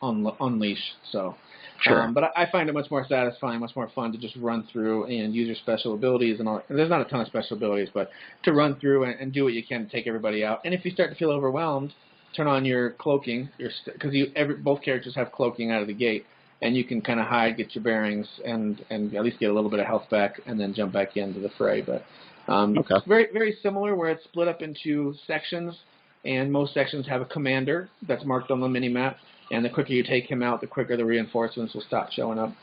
Speaker 6: unleash. So, but I find it much more satisfying, much more fun to just run through and use your special abilities and all. And there's not a ton of special abilities, but to run through and do what you can to take everybody out. And if you start to feel overwhelmed, turn on your cloaking, because both characters have cloaking out of the gate. And you can kind of hide, get your bearings, and at least get a little bit of health back, and then jump back into the fray. But it's very, very similar, where it's split up into sections, and most sections have a commander that's marked on the mini-map, and the quicker you take him out, the quicker the reinforcements will stop showing up.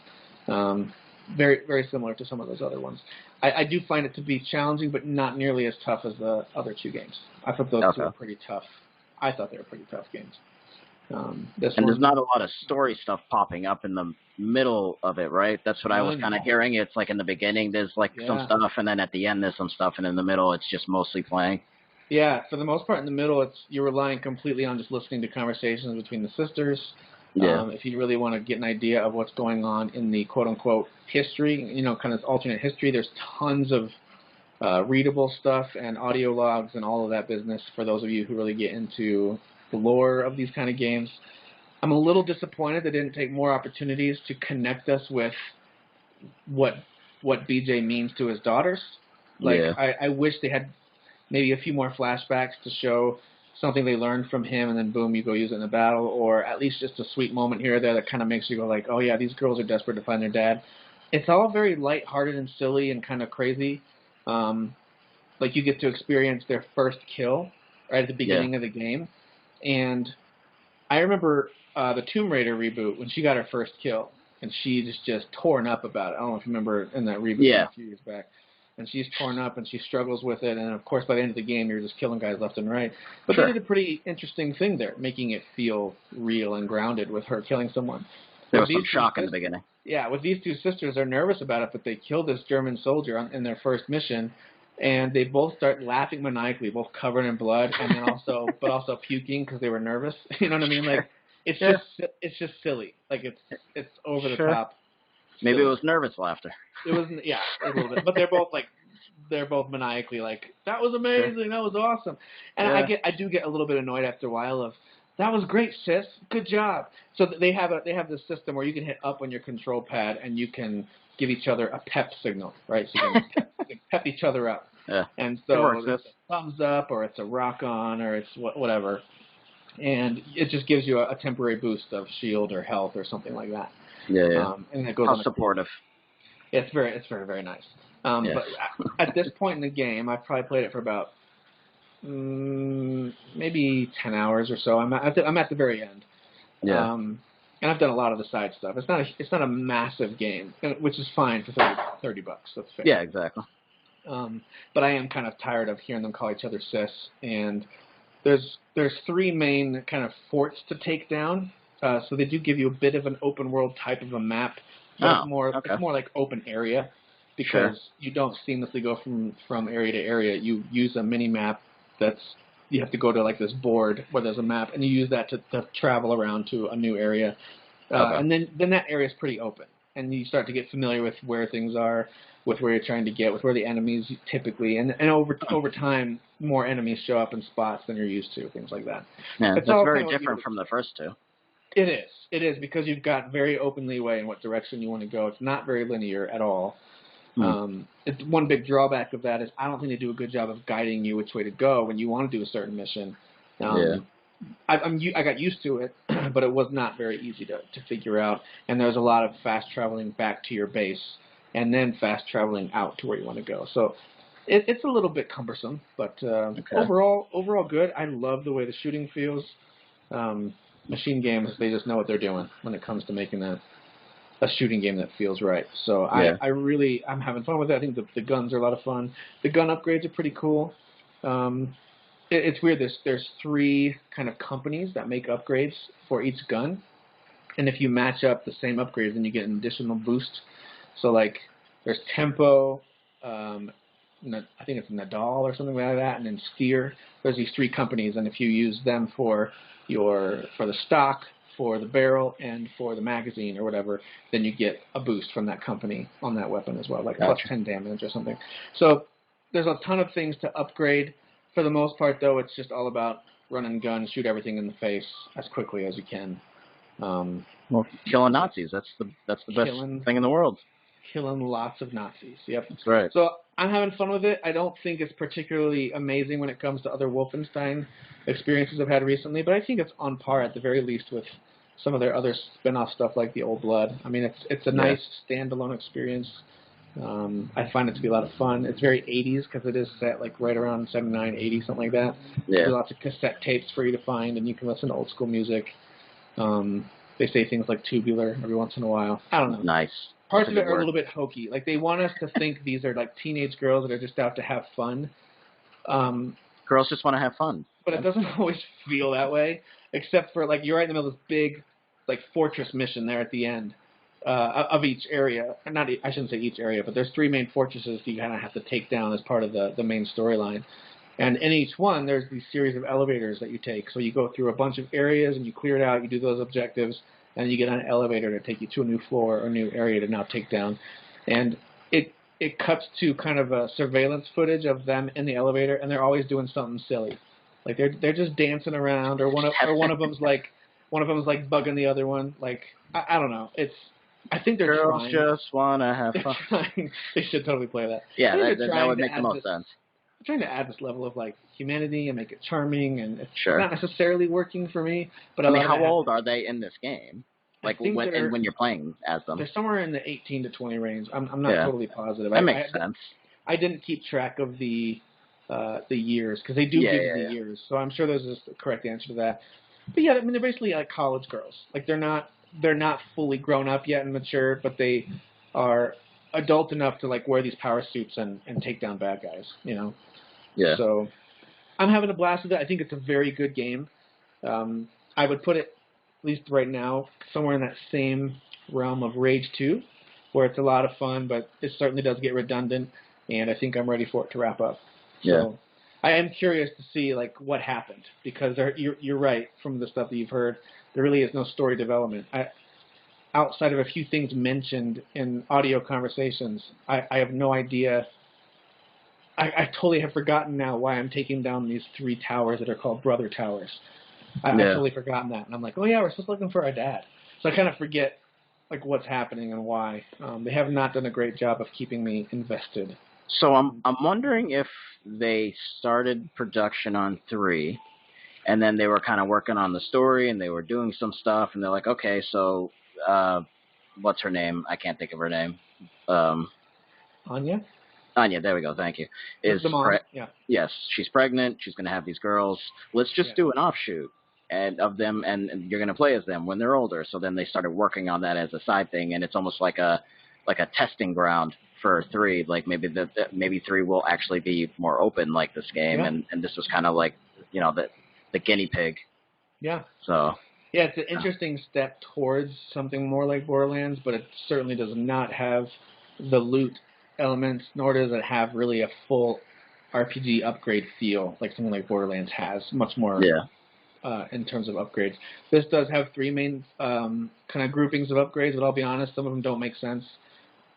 Speaker 6: Very, very similar to some of those other ones. I do find it to be challenging, but not nearly as tough as the other 2 games. I thought those 2 were pretty tough. I thought they were pretty tough games. There's
Speaker 7: not a lot of story stuff popping up in the middle of it, right? That's what I was kind of hearing. It's like in the beginning there's some stuff, and then at the end there's some stuff, and in the middle it's just mostly playing. Yeah,
Speaker 6: for the most part in the middle you're relying completely on just listening to conversations between the sisters. If you really want to get an idea of what's going on in the quote-unquote history, kind of alternate history, there's tons of readable stuff and audio logs and all of that business for those of you who really get into the lore of these kind of games. I'm a little disappointed they didn't take more opportunities to connect us with what BJ means to his daughters. I wish they had maybe a few more flashbacks to show something they learned from him, and then boom, you go use it in a battle, or at least just a sweet moment here or there that kind of makes you go like, oh yeah, these girls are desperate to find their dad. It's all very lighthearted and silly and kind of crazy. You get to experience their first kill right at the beginning of the game. And I remember the Tomb Raider reboot when she got her first kill, and she's just torn up about it. I don't know if you remember in that reboot a few years back. And she's torn up, and she struggles with it. And, of course, by the end of the game, you're just killing guys left and right. But they did a pretty interesting thing there, making it feel real and grounded with her killing someone.
Speaker 7: There was some shock in the beginning.
Speaker 6: Yeah, with these two sisters, they're nervous about it, but they kill this German soldier in their first mission, and they both start laughing maniacally, both covered in blood, and then also puking because they were nervous. You know what I mean? Like it's just silly. Like it's over the top.
Speaker 7: Maybe it was nervous laughter.
Speaker 6: It was a little bit, but they're both maniacally like, that was amazing, that was awesome, and I do get a little bit annoyed after a while of, that was great, sis, good job. So they have this system where you can hit up on your control pad and you can give each other a pep signal, right? So you can pep each other up.
Speaker 7: Yeah.
Speaker 6: And so it's a thumbs up or it's a rock on or it's whatever, and it just gives you a temporary boost of shield or health or something like that.
Speaker 7: Yeah.
Speaker 6: And it goes
Speaker 7: How supportive.
Speaker 6: It's very, very nice. But at this point in the game, I've probably played it for about maybe 10 hours or so. I'm at the very end.
Speaker 7: Yeah.
Speaker 6: And I've done a lot of the side stuff. It's not a massive game, which is fine for $30. That's fair.
Speaker 7: Yeah, exactly.
Speaker 6: But I am kind of tired of hearing them call each other sis. And there's three main kind of forts to take down. So they do give you a bit of an open world type of a map. But it's more like open area because you don't seamlessly go from area to area. You use a mini map you have to go to like this board where there's a map, and you use that to travel around to a new area. And then that area is pretty open, and you start to get familiar with where things are, with where you're trying to get, with where the enemies typically, and over time, more enemies show up in spots than you're used to, things like that.
Speaker 7: Yeah, that's very different from the first two.
Speaker 6: It is because you've got very open leeway in what direction you want to go. It's not very linear at all. It's one big drawback of that is I don't think they do a good job of guiding you which way to go when you want to do a certain mission. I got used to it, but it was not very easy to figure out. And there's a lot of fast traveling back to your base and then fast traveling out to where you want to go. So it's a little bit cumbersome, but overall good. I love the way the shooting feels. Machine Games, they just know what they're doing when it comes to making a shooting game that feels right. So I'm having fun with it. I think the guns are a lot of fun. The gun upgrades are pretty cool. It's weird. There's three kind of companies that make upgrades for each gun, and if you match up the same upgrades, then you get an additional boost. So like there's Tempo, I think it's Nadal or something like that, and then Steer. There's these three companies, and if you use them for the stock, for the barrel, and for the magazine or whatever, then you get a boost from that company on that weapon as well, like plus 10 damage or something. So there's a ton of things to upgrade. For the most part, though, it's just all about run and gun, shoot everything in the face as quickly as you can.
Speaker 7: Killing Nazis, that's the best thing in the world.
Speaker 6: Killing lots of Nazis, yep.
Speaker 7: That's right.
Speaker 6: So I'm having fun with it. I don't think it's particularly amazing when it comes to other Wolfenstein experiences I've had recently, but I think it's on par at the very least with some of their other spin-off stuff like the Old Blood. I mean, it's a nice standalone experience. I find it to be a lot of fun. It's very 80s because it is set like right around 79, 80, something like that.
Speaker 7: Yeah.
Speaker 6: There's lots of cassette tapes for you to find, and you can listen to old school music. They say things like tubular every once in a while. I don't know.
Speaker 7: Nice.
Speaker 6: Parts of it are a little bit hokey. Like they want us to think these are like teenage girls that are just out to have fun.
Speaker 7: Girls just want to have fun.
Speaker 6: But it doesn't always feel that way, except for like you're right in the middle of this big like fortress mission there at the end of each area. I shouldn't say each area, but there's three main fortresses you kind of have to take down as part of the main storyline. And in each one, there's these series of elevators that you take. So you go through a bunch of areas and you clear it out, you do those objectives, and you get on an elevator to take you to a new floor or new area to now take down. And it cuts to kind of a surveillance footage of them in the elevator, and they're always doing something silly. Like they're just dancing around, or one of them's like bugging the other one. Like I don't know. I think they're
Speaker 7: Girls
Speaker 6: trying.
Speaker 7: just wanna have fun.
Speaker 6: They should totally play that.
Speaker 7: Yeah, that would make the most sense.
Speaker 6: They're trying to add this level of like humanity and make it charming, and it's
Speaker 7: Sure.
Speaker 6: not necessarily working for me. But
Speaker 7: I mean, how old are they in this game? Like when you're playing as them?
Speaker 6: They're somewhere in the 18 to 20 range. I'm not totally positive.
Speaker 7: That makes sense.
Speaker 6: I didn't keep track of the years because they do give you the years, so I'm sure there's a correct answer to that. But yeah, I mean, they're basically like college girls. Like they're not fully grown up yet and mature, but they are adult enough to like wear these power suits and take down bad guys. You know.
Speaker 7: Yeah.
Speaker 6: So I'm having a blast with it. I think it's a very good game. I would put it, at least right now, somewhere in that same realm of Rage 2, where it's a lot of fun, but it certainly does get redundant, and I think I'm ready for it to wrap up.
Speaker 7: Yeah.
Speaker 6: So I am curious to see like what happened, because you're right, from the stuff that you've heard, there really is no story development. Outside of a few things mentioned in audio conversations, I have no idea. I totally have forgotten now why I'm taking down these 3 towers that are called Brother Towers. I've totally forgotten that. And I'm like, oh yeah, we're supposed to be looking for our dad. So I kind of forget like what's happening and why. They have not done a great job of keeping me invested.
Speaker 7: So I'm wondering if they started production on 3, and then they were kind of working on the story, and they were doing some stuff, and they're like, okay, so what's her name? I can't think of her name.
Speaker 6: Anya?
Speaker 7: Anya, there we go. Thank you.
Speaker 6: Is the mom? Yeah.
Speaker 7: Yes, she's pregnant. She's going to have these girls. Let's just do an offshoot of them, and you're going to play as them when they're older. So then they started working on that as a side thing, and it's almost like a testing ground for 3. Like maybe 3 will actually be more open like this game, and this was kind of like the guinea pig.
Speaker 6: Yeah.
Speaker 7: So.
Speaker 6: Yeah, it's an interesting step towards something more like Borderlands, but it certainly does not have the loot elements, nor does it have really a full RPG upgrade feel like something like Borderlands has. Much more in terms of upgrades. This does have 3 main kind of groupings of upgrades, but I'll be honest, some of them don't make sense.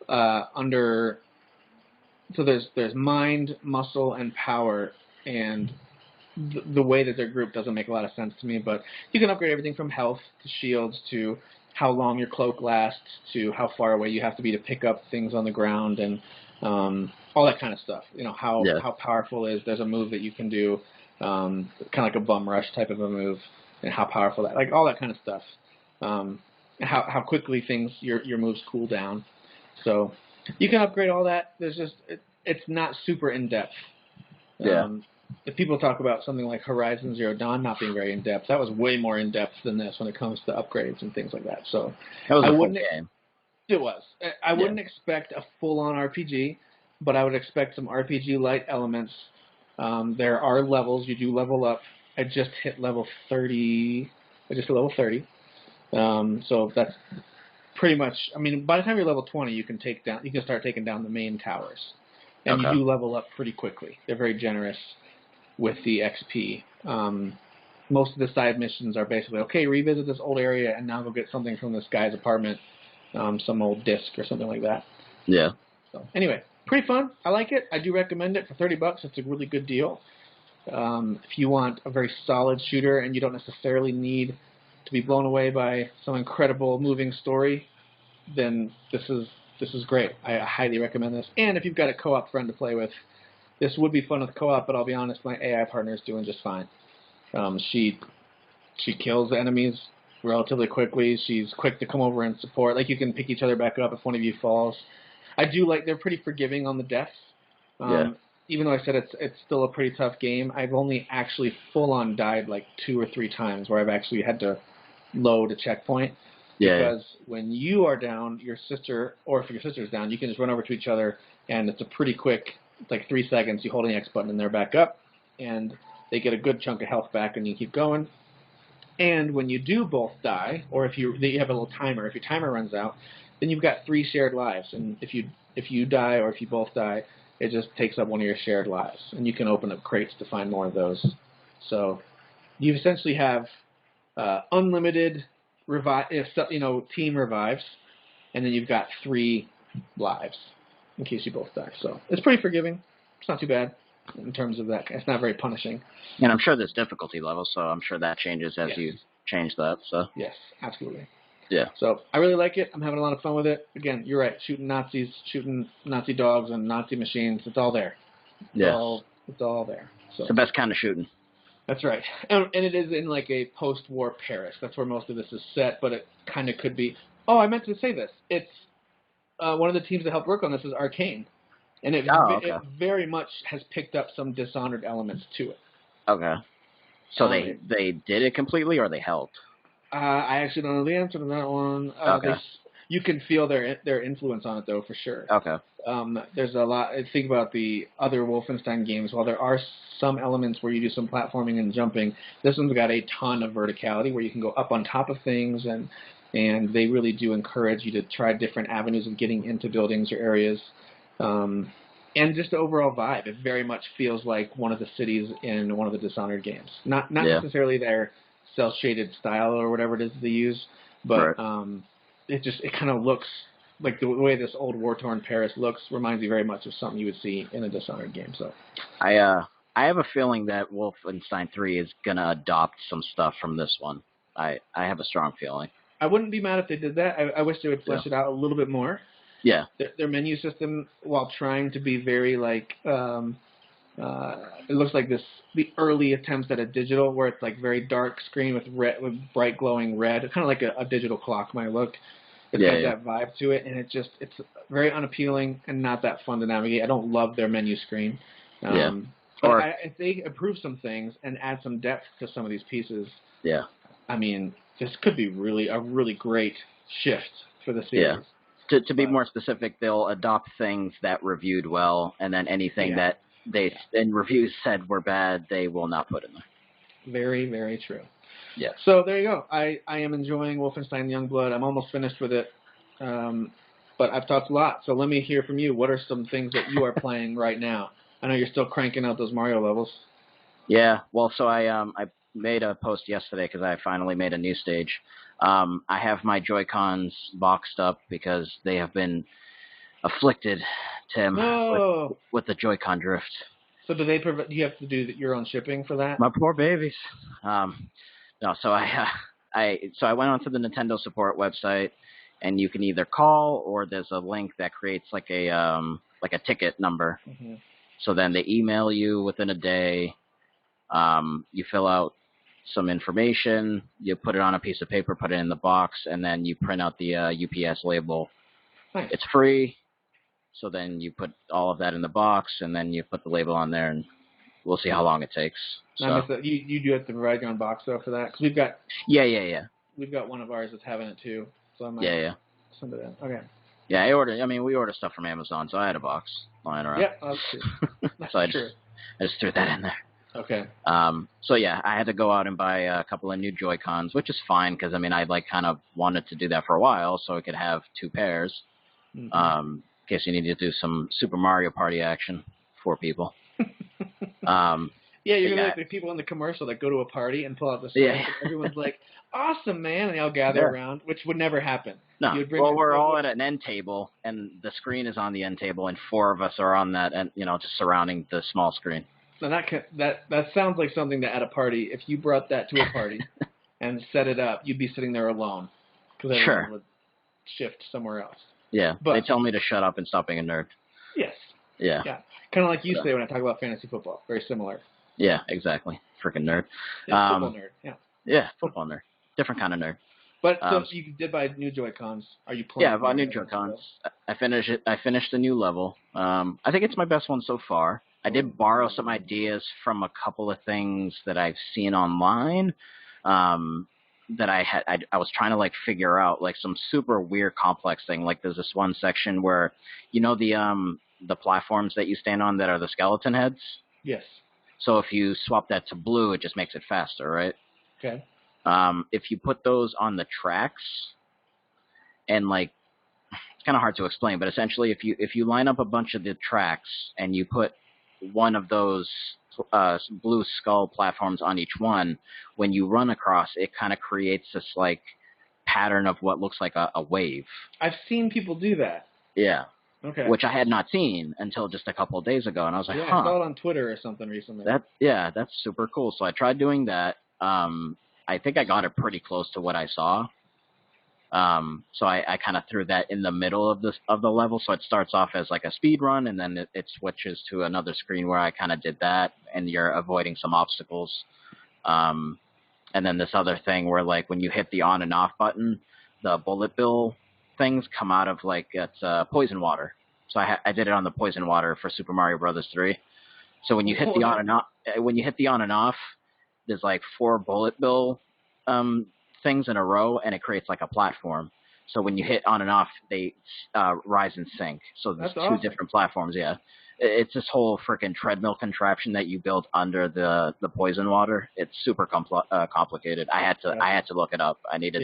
Speaker 6: So there's mind, muscle, and power, and the way that they're grouped doesn't make a lot of sense to me, but you can upgrade everything from health to shields to how long your cloak lasts to how far away you have to be to pick up things on the ground and all that kind of stuff. How powerful is. There's a move that you can do, kind of like a bum rush type of a move, and how powerful that, like all that kind of stuff. How quickly your moves cool down. So you can upgrade all that. There's just it's not super in depth. If people talk about something like Horizon Zero Dawn not being very in depth, that was way more in depth than this when it comes to upgrades and things like that. So
Speaker 7: that was a full game.
Speaker 6: It was. I wouldn't expect a full-on RPG, but I would expect some RPG-light elements. There are levels. You do level up. I just hit level 30. So that's pretty much. I mean, by the time you're level 20, you can start taking down the main towers, and you do level up pretty quickly. They're very generous with the XP. Most of the side missions are basically, okay, revisit this old area and now go get something from this guy's apartment, some old disc or something like that.
Speaker 7: Yeah.
Speaker 6: So anyway, pretty fun. I like it. I do recommend it for $30. It's a really good deal. If you want a very solid shooter and you don't necessarily need to be blown away by some incredible moving story, then this is great. I highly recommend this. And if you've got a co-op friend to play with, this would be fun with co-op, but I'll be honest, my AI partner is doing just fine. She kills enemies relatively quickly. She's quick to come over and support. Like, you can pick each other back up if one of you falls. I do like, they're pretty forgiving on the deaths. Even though I said it's still a pretty tough game, I've only actually full-on died like 2 or 3 times where I've actually had to load a checkpoint. Because when you are down, your sister, or if your sister's down, you can just run over to each other, and it's a pretty quick, it's like 3 seconds, you hold the X button and they're back up, and they get a good chunk of health back and you keep going. And when you do both die, or if you have a little timer, if your timer runs out, then you've got 3 shared lives, and if you die or if you both die, it just takes up one of your shared lives, and you can open up crates to find more of those. So you essentially have unlimited team revives, and then you've got 3 lives in case you both die. So it's pretty forgiving. It's not too bad in terms of that. It's not very punishing.
Speaker 7: And I'm sure there's difficulty levels, so I'm sure that changes as you change that. So
Speaker 6: yes, absolutely.
Speaker 7: Yeah.
Speaker 6: So I really like it. I'm having a lot of fun with it. Again, you're right. Shooting Nazis, shooting Nazi dogs and Nazi machines. It's all there. It's all there. So
Speaker 7: it's the best kind of shooting.
Speaker 6: That's right. And it is in like a post-war Paris. That's where most of this is set, but it kind of could be. Oh, I meant to say this. It's one of the teams that helped work on this is Arcane. And it very much has picked up some Dishonored elements to it.
Speaker 7: Okay. So they did it completely, or they helped?
Speaker 6: I actually don't know the answer to that one.
Speaker 7: Okay.
Speaker 6: You can feel their influence on it, though, for sure.
Speaker 7: Okay.
Speaker 6: There's a lot. Think about the other Wolfenstein games. While there are some elements where you do some platforming and jumping, this one's got a ton of verticality where you can go up on top of things, and they really do encourage you to try different avenues of getting into buildings or areas. And just the overall vibe, it very much feels like one of the cities in one of the Dishonored games. Not necessarily their cel-shaded style or whatever it is they use, but it kind of looks like the way this old war-torn Paris looks reminds me very much of something you would see in a Dishonored game. So
Speaker 7: I have a feeling that Wolfenstein 3 is gonna adopt some stuff from this one. I have a strong feeling.
Speaker 6: I wouldn't be mad if they did that. I wish they would flesh it out a little bit more.
Speaker 7: Yeah.
Speaker 6: Their menu system, while trying to be very like, it looks like the early attempts at a digital, where it's like very dark screen with bright glowing red, kind of like a digital clock might look. It's got that vibe to it, and it's very unappealing and not that fun to navigate. I don't love their menu screen. But if they improve some things and add some depth to some of these pieces, I mean, this could be a really great shift for the series.
Speaker 7: Yeah. To be more specific, they'll adopt things that reviewed well, and then anything that they in reviews said were bad, they will not put in there.
Speaker 6: Very, very true.
Speaker 7: Yeah.
Speaker 6: So there you go. I am enjoying Wolfenstein Youngblood. I'm almost finished with it, but I've talked a lot. So let me hear from you. What are some things that you are playing right now? I know you're still cranking out those Mario levels.
Speaker 7: Yeah. Well, so I made a post yesterday because I finally made a new stage. I have my Joy-Cons boxed up because they have been afflicted, Tim, with the Joy-Con drift.
Speaker 6: So do you have to do your own shipping for that?
Speaker 7: My poor babies. No, so I went onto the Nintendo support website, and you can either call or there's a link that creates like a ticket number. Mm-hmm. So then they email you within a day. You fill out some information, you put it on a piece of paper, put it in the box, and then you print out the UPS label.
Speaker 6: Nice.
Speaker 7: It's free, so then you put all of that in the box, and then you put the label on there, and we'll see how long it takes. So.
Speaker 6: You do have to provide your own box, though, for that? Because we've got...
Speaker 7: Yeah.
Speaker 6: We've got one of ours that's having it, too. So I might send it in. Okay.
Speaker 7: Yeah, we order stuff from Amazon, so I had a box lying around.
Speaker 6: Yeah, that's true.
Speaker 7: So I just threw that in there.
Speaker 6: Okay.
Speaker 7: So yeah, I had to go out and buy a couple of new Joy-Cons, which is fine because I kind of wanted to do that for a while, so I could have two pairs, in case you need to do some Super Mario Party action for people.
Speaker 6: Yeah, you're like the people in the commercial that go to a party and pull out the Switch, and everyone's like, "Awesome, man!" and they all gather around, which would never happen.
Speaker 7: No, we're all at an end table, and the screen is on the end table, and four of us are on that, and just surrounding the small screen.
Speaker 6: So that sounds like something that at a party, if you brought that to a party and set it up, you'd be sitting there alone because everyone would shift somewhere else.
Speaker 7: Yeah, but they tell me to shut up and stop being a nerd.
Speaker 6: Yes.
Speaker 7: Yeah.
Speaker 6: Kind of like you say when I talk about fantasy football. Very similar.
Speaker 7: Yeah, exactly. Freaking nerd.
Speaker 6: Yeah, football nerd. Yeah.
Speaker 7: Yeah, football nerd. Different kind of nerd.
Speaker 6: But so you did buy new Joy-Cons. Are you playing?
Speaker 7: Yeah, I bought new Joy-Cons. I finished it. I finished the new level. I think it's my best one so far. I did borrow some ideas from a couple of things that I've seen online that I was trying to figure out, some super weird complex thing. Like there's this one section where the platforms that you stand on that are the skeleton heads.
Speaker 6: Yes.
Speaker 7: So if you swap that to blue, it just makes it faster, right?
Speaker 6: Okay.
Speaker 7: If you put those on the tracks, and it's kind of hard to explain, but essentially if you line up a bunch of the tracks and you put one of those blue skull platforms on each one, when you run across, it kind of creates this pattern of what looks like a wave.
Speaker 6: I've seen people do that.
Speaker 7: Yeah.
Speaker 6: Okay.
Speaker 7: Which I had not seen until just a couple of days ago, and I was like,
Speaker 6: I saw it on Twitter or something recently.
Speaker 7: That's super cool. So I tried doing that. I think I got it pretty close to what I saw. So I kind of threw that in the middle of the level. So it starts off as a speed run, and then it switches to another screen where I kind of did that, and you're avoiding some obstacles. And then this other thing where when you hit the on and off button, the bullet bill things come out of it's poison water. So I did it on the poison water for Super Mario Brothers 3. So when you hit the on and off, there's like 4 bullet bill things in a row, and it creates like a platform. So when you hit on and off, they rise and sink. So there's
Speaker 6: That's awesome.
Speaker 7: 2 different platforms. Yeah, it's this whole freaking treadmill contraption that you build under the poison water. It's super complicated. I had to look it up. I needed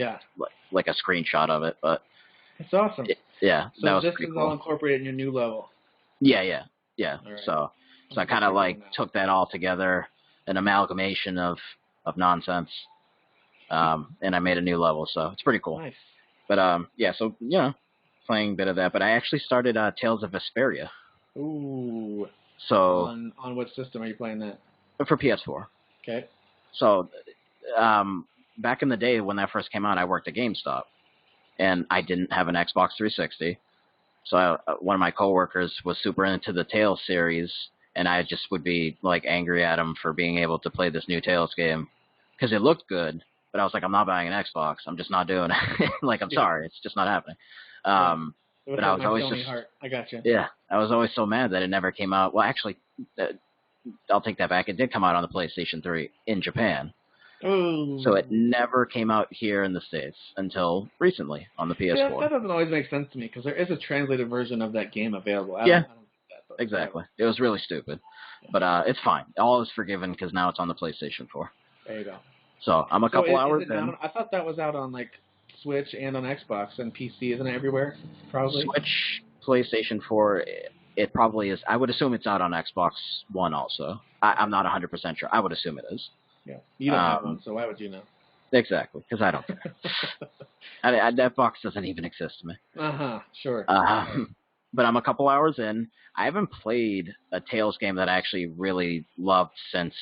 Speaker 7: like a screenshot of it, but
Speaker 6: it's awesome.
Speaker 7: Yeah,
Speaker 6: so
Speaker 7: that was
Speaker 6: this
Speaker 7: pretty
Speaker 6: is
Speaker 7: cool.
Speaker 6: all incorporated in your new level.
Speaker 7: Yeah.
Speaker 6: Right.
Speaker 7: So I kind of like took that all together, an amalgamation of nonsense, and I made a new level. So it's pretty cool.
Speaker 6: Nice.
Speaker 7: But so playing a bit of that. But I actually started Tales of Vesperia.
Speaker 6: Ooh.
Speaker 7: So
Speaker 6: on what system are you playing that?
Speaker 7: For PS4.
Speaker 6: Okay.
Speaker 7: So back in the day when that first came out, I worked at GameStop, and I didn't have an Xbox 360. So one of my coworkers was super into the Tales series, and I just would be like angry at him for being able to play this new Tales game because it looked good. But I was like, I'm not buying an Xbox. I'm just not doing it. Like, I'm sorry, it's just not happening. But I was always just,
Speaker 6: I got you.
Speaker 7: Yeah, I was always so mad that it never came out. Well, actually, I'll take that back. It did come out on the PlayStation 3 in Japan.
Speaker 6: Ooh.
Speaker 7: So it never came out here in the States until recently on the PS4.
Speaker 6: Yeah, that doesn't always make sense to me because there is a translated version of that game available. I don't get that,
Speaker 7: exactly. It was really stupid. But it's fine. All is forgiven because now it's on the PlayStation 4.
Speaker 6: There you go.
Speaker 7: So I'm a couple hours in.
Speaker 6: I thought that was out on like Switch and on Xbox and PC. Isn't it everywhere? Probably.
Speaker 7: Switch, PlayStation 4, it probably is. I would assume it's out on Xbox One also. I'm not 100% sure. I would assume it is.
Speaker 6: Yeah. You don't have one, so why would you know?
Speaker 7: Exactly, because I don't care. That box doesn't even exist to me.
Speaker 6: Sure.
Speaker 7: But I'm a couple hours in. I haven't played a Tales game that I actually really loved since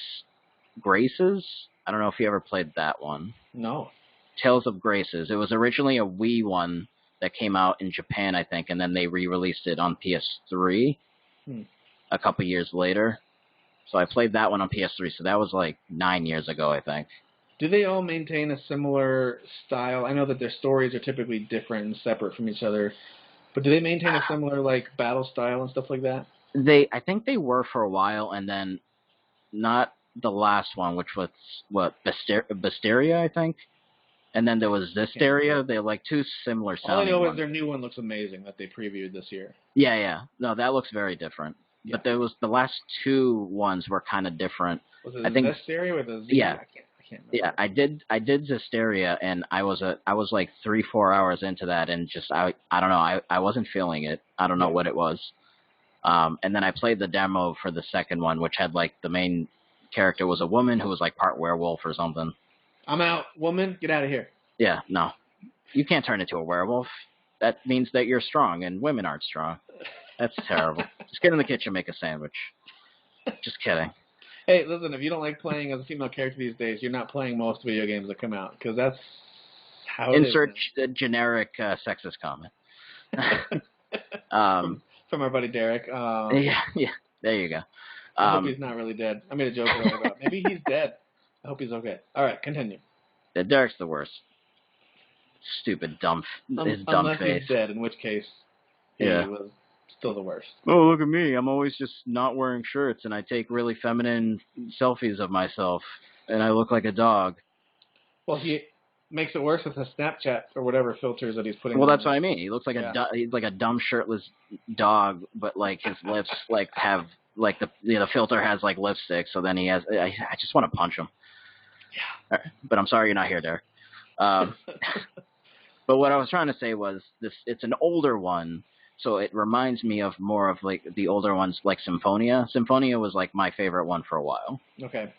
Speaker 7: Graces. I don't know if you ever played that one.
Speaker 6: No.
Speaker 7: Tales of Graces. It was originally a Wii one that came out in Japan, I think, and then they re-released it on PS3 a couple years later. So I played that one on PS3, so that was like 9 years ago, I think.
Speaker 6: Do they all maintain a similar style? I know that their stories are typically different and separate from each other, but do they maintain a similar like battle style and stuff like that?
Speaker 7: I think they were for a while, and then not the last one, which was Vesperia, I think. And then there was Zestiria. They're like 2 similar sounding
Speaker 6: All I know
Speaker 7: ones.
Speaker 6: is their new one looks amazing that they previewed this year.
Speaker 7: Yeah. No, that looks very different. Yeah. But there was the last 2 ones were kind of different.
Speaker 6: Was it
Speaker 7: I think
Speaker 6: Zestiria with a Z?
Speaker 7: Yeah.
Speaker 6: I can't remember.
Speaker 7: Yeah, I did Zestiria, and I was like 3-4 hours into that, and just I don't know, I wasn't feeling it. I don't know what it was. And then I played the demo for the second one, which had like the main character was a woman who was like part werewolf or something.
Speaker 6: I'm out, woman. Get out of here.
Speaker 7: Yeah, no, you can't turn into a werewolf. That means that you're strong, and women aren't strong. That's terrible. Just get in the kitchen, make a sandwich. Just kidding.
Speaker 6: Hey, listen, if you don't like playing as a female character these days, you're not playing most video games that come out, because that's how it
Speaker 7: Insert
Speaker 6: is.
Speaker 7: Generic sexist comment.
Speaker 6: From our buddy Derek.
Speaker 7: Yeah, there you go.
Speaker 6: I hope he's not really dead. I made a joke earlier about maybe he's dead. I hope he's okay. All right, continue.
Speaker 7: Yeah, Derek's the worst. Stupid, dumb face.
Speaker 6: Unless he's dead, in which case he was still the worst.
Speaker 7: Oh, look at me. I'm always just not wearing shirts, and I take really feminine selfies of myself, and I look like a dog.
Speaker 6: Well, he makes it worse with the Snapchat or whatever filters that he's putting
Speaker 7: Well,
Speaker 6: on
Speaker 7: that's what I mean. He looks like he's like a dumb, shirtless dog, but like his lips like have like the filter has like lipstick, so then he has. I just want to punch him. Yeah. But I'm sorry you're not here, Derek. But what I was trying to say was this: it's an older one, so it reminds me of more of like the older ones, like Symphonia. Symphonia was like my favorite one for a while.
Speaker 6: Okay.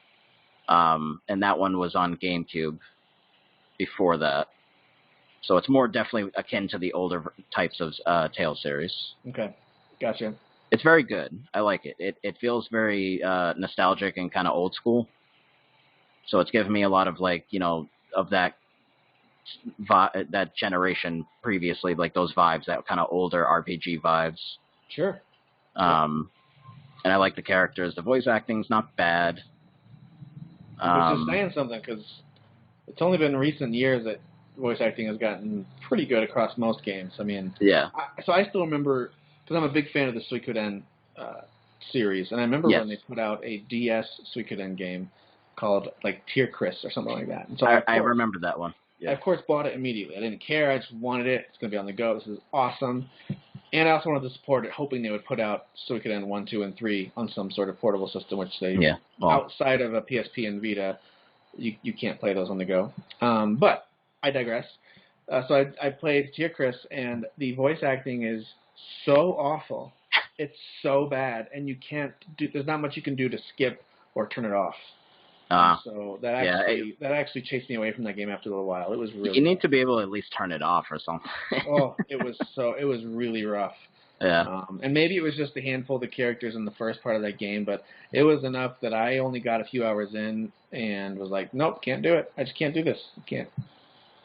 Speaker 7: And that one was on GameCube before that, so it's more definitely akin to the older types of Tales series.
Speaker 6: Okay, gotcha.
Speaker 7: It's very good. I like it. It feels very nostalgic and kind of old school. So it's given me a lot of like, of that generation previously, like those vibes, that kind of older RPG vibes.
Speaker 6: Sure.
Speaker 7: And I like the characters. The voice acting's not bad.
Speaker 6: Which is saying something, because it's only been recent years that voice acting has gotten pretty good across most games. I mean,
Speaker 7: yeah.
Speaker 6: So I still remember, because I'm a big fan of the Suikoden series, and I remember when they put out a DS Suikoden game. called like Tier Chris or something like that. And so
Speaker 7: I remember that one.
Speaker 6: I, of course, bought it immediately. I didn't care. I just wanted it. It's going to be on the go. This is awesome. And I also wanted to support it, hoping they would put out Suikoden 1, 2, and 3 on some sort of portable system, which they, outside of a PSP and Vita, you can't play those on the go. But I digress. So I played Tier Chris, and the voice acting is so awful. It's so bad, and you can't do. There's not much you can do to skip or turn it off. So that actually chased me away from that game after a little while. It was really. You
Speaker 7: need to be able to at least turn it off or something.
Speaker 6: It was really rough.
Speaker 7: Yeah.
Speaker 6: And maybe it was just a handful of the characters in the first part of that game, but it was enough that I only got a few hours in and was like, nope, can't do it. I just can't do this. I can't.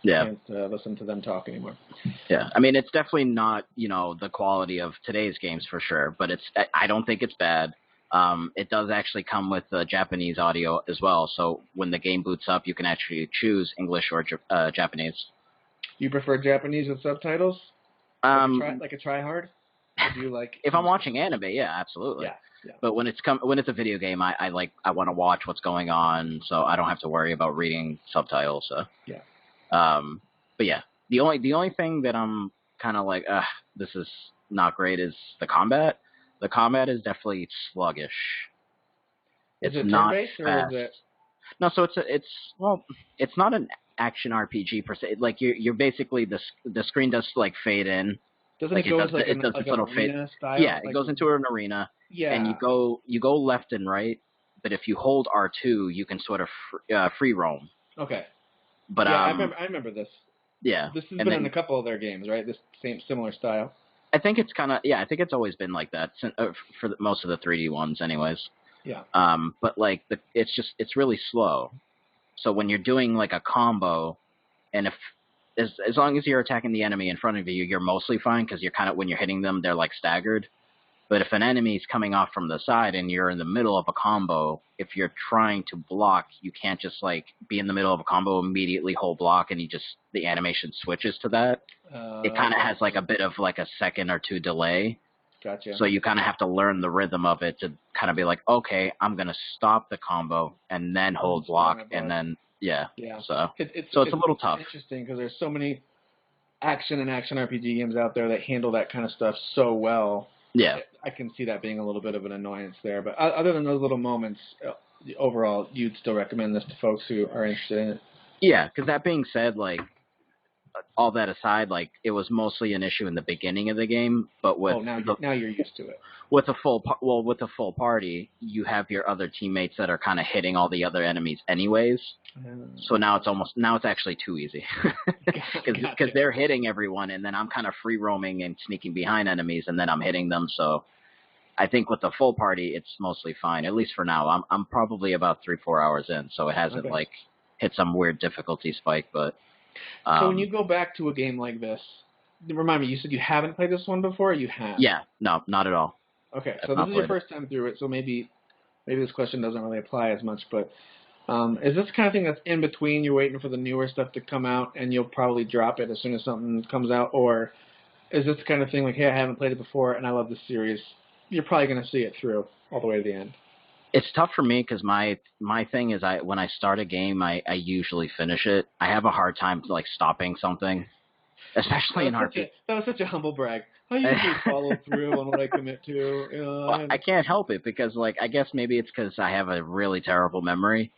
Speaker 7: Yeah.
Speaker 6: Can't listen to them talk anymore.
Speaker 7: Yeah. I mean, it's definitely not, the quality of today's games for sure, but I don't think it's bad. It does actually come with Japanese audio as well, so when the game boots up, you can actually choose English or Japanese.
Speaker 6: You prefer Japanese with subtitles? Like a try-hard? Do you like?
Speaker 7: If I'm watching anime, yeah, absolutely.
Speaker 6: Yeah.
Speaker 7: But when it's a video game, I want to watch what's going on, so I don't have to worry about reading subtitles. So.
Speaker 6: Yeah.
Speaker 7: But yeah, the only thing that I'm kind of like, this is not great is the combat. The combat is definitely sluggish.
Speaker 6: Is it
Speaker 7: not
Speaker 6: turn-based
Speaker 7: fast.
Speaker 6: Or is it?
Speaker 7: No, so it's not an action RPG per se. Like you're basically the screen does like fade in.
Speaker 6: Doesn't it go into like an arena style?
Speaker 7: Yeah, it goes into an arena.
Speaker 6: Yeah.
Speaker 7: And you go left and right, but if you hold R2, you can sort of free roam.
Speaker 6: Okay.
Speaker 7: But
Speaker 6: I remember this.
Speaker 7: Yeah.
Speaker 6: This has been in a couple of their games, right? This similar style.
Speaker 7: I think it's I think it's always been like that for most of the 3D ones, anyways.
Speaker 6: Yeah.
Speaker 7: But like it's really slow. So when you're doing like a combo, and as long as you're attacking the enemy in front of you, you're mostly fine because you're when you're hitting them, they're like staggered. But if an enemy's coming off from the side and you're in the middle of a combo, if you're trying to block, you can't just like be in the middle of a combo, immediately hold block, and the animation switches to that. It kind of has like a bit of like a second or two delay.
Speaker 6: Gotcha.
Speaker 7: So you kind of have to learn the rhythm of it to kind of be like, okay, I'm going to stop the combo and then hold block and then, yeah. So it's a little tough.
Speaker 6: Interesting because there's so many action RPG games out there that handle that kind of stuff so well.
Speaker 7: Yeah.
Speaker 6: I can see that being a little bit of an annoyance there. But other than those little moments, overall, you'd still recommend this to folks who are interested in it?
Speaker 7: Yeah, because that being said, like, all that aside, like, it was mostly an issue in the beginning of the game, but with...
Speaker 6: now you're used to it.
Speaker 7: With a full party, you have your other teammates that are kind of hitting all the other enemies anyways. So now it's actually too easy. Because they're hitting everyone, and then I'm kind of free roaming and sneaking behind enemies, and then I'm hitting them, so... I think with the full party, it's mostly fine, at least for now. I'm probably about 3-4 hours in, so it hasn't, like, hit some weird difficulty spike, but...
Speaker 6: So when you go back to a game like this, remind me, you said you haven't played this one before, or you have?
Speaker 7: Yeah, no, not at all.
Speaker 6: Okay, so this is your first time through it, so maybe this question doesn't really apply as much, but is this the kind of thing that's in between, you're waiting for the newer stuff to come out, and you'll probably drop it as soon as something comes out, or is this the kind of thing like, hey, I haven't played it before, and I love this series, you're probably going to see it through all the way to the end?
Speaker 7: It's tough for me because my thing is when I start a game, I usually finish it. I have a hard time like stopping something, especially in RPG.
Speaker 6: That was such a humble brag. I usually follow through on what I commit to.
Speaker 7: Well, I can't help it because like I guess maybe it's because I have a really terrible memory.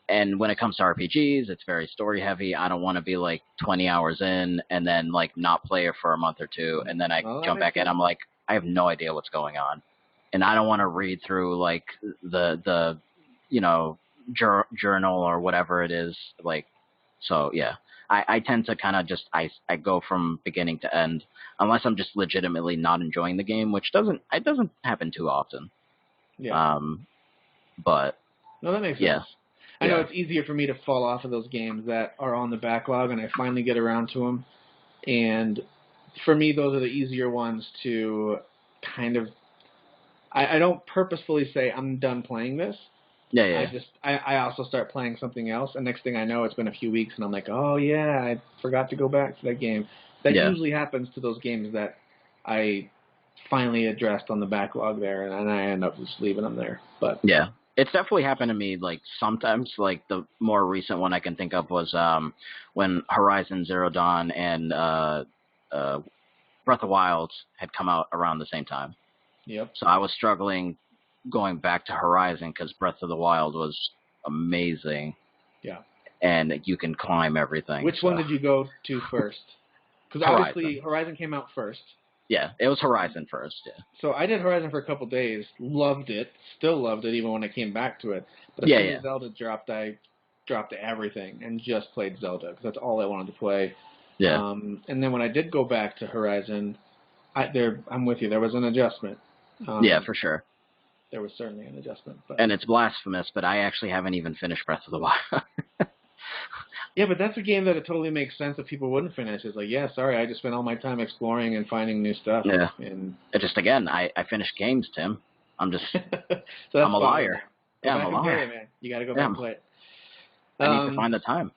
Speaker 7: And when it comes to RPGs, it's very story heavy. I don't want to be like 20 hours in and then like not play it for a month or two, and then I jump back in. I'm like, I have no idea what's going on. And I don't want to read through like the journal or whatever it is. Like, so yeah, I tend to kind of just I go from beginning to end unless I'm just legitimately not enjoying the game, which doesn't happen too often.
Speaker 6: Yeah.
Speaker 7: But
Speaker 6: no, that makes sense.
Speaker 7: Yeah.
Speaker 6: I know it's easier for me to fall off of those games that are on the backlog, and I finally get around to them. And for me, those are the easier ones to kind of. I don't purposefully say I'm done playing this.
Speaker 7: Yeah.
Speaker 6: I also start playing something else, and next thing I know, it's been a few weeks, and I'm like, oh yeah, I forgot to go back to that game. That usually happens to those games that I finally addressed on the backlog there, and I end up just leaving them there. But
Speaker 7: yeah, It's definitely happened to me, like, sometimes. Like, the more recent one I can think of was when Horizon Zero Dawn and Breath of the Wild had come out around the same time.
Speaker 6: Yep.
Speaker 7: So I was struggling going back to Horizon because Breath of the Wild was amazing.
Speaker 6: Yeah.
Speaker 7: And you can climb everything.
Speaker 6: Which one did you go to first? Because obviously Horizon came out first.
Speaker 7: Yeah, it was Horizon first, yeah.
Speaker 6: So I did Horizon for a couple days, loved it, still loved it even when I came back to it. But as soon as Zelda dropped, I dropped everything and just played Zelda because that's all I wanted to play.
Speaker 7: Yeah.
Speaker 6: And then when I did go back to Horizon, I'm with you. There was an adjustment.
Speaker 7: Yeah, for sure.
Speaker 6: There was certainly an adjustment. But.
Speaker 7: And it's blasphemous, but I actually haven't even finished Breath of the Wild.
Speaker 6: Yeah, but that's a game that it totally makes sense that people wouldn't finish. It's like, yeah, sorry, I just spent all my time exploring and finding new stuff.
Speaker 7: Yeah.
Speaker 6: And
Speaker 7: it just, again, I finish games, Tim. I'm just,
Speaker 6: so
Speaker 7: I'm a liar. Yeah, I'm a liar.
Speaker 6: It, man. You got to go back and play it.
Speaker 7: I need to find the time.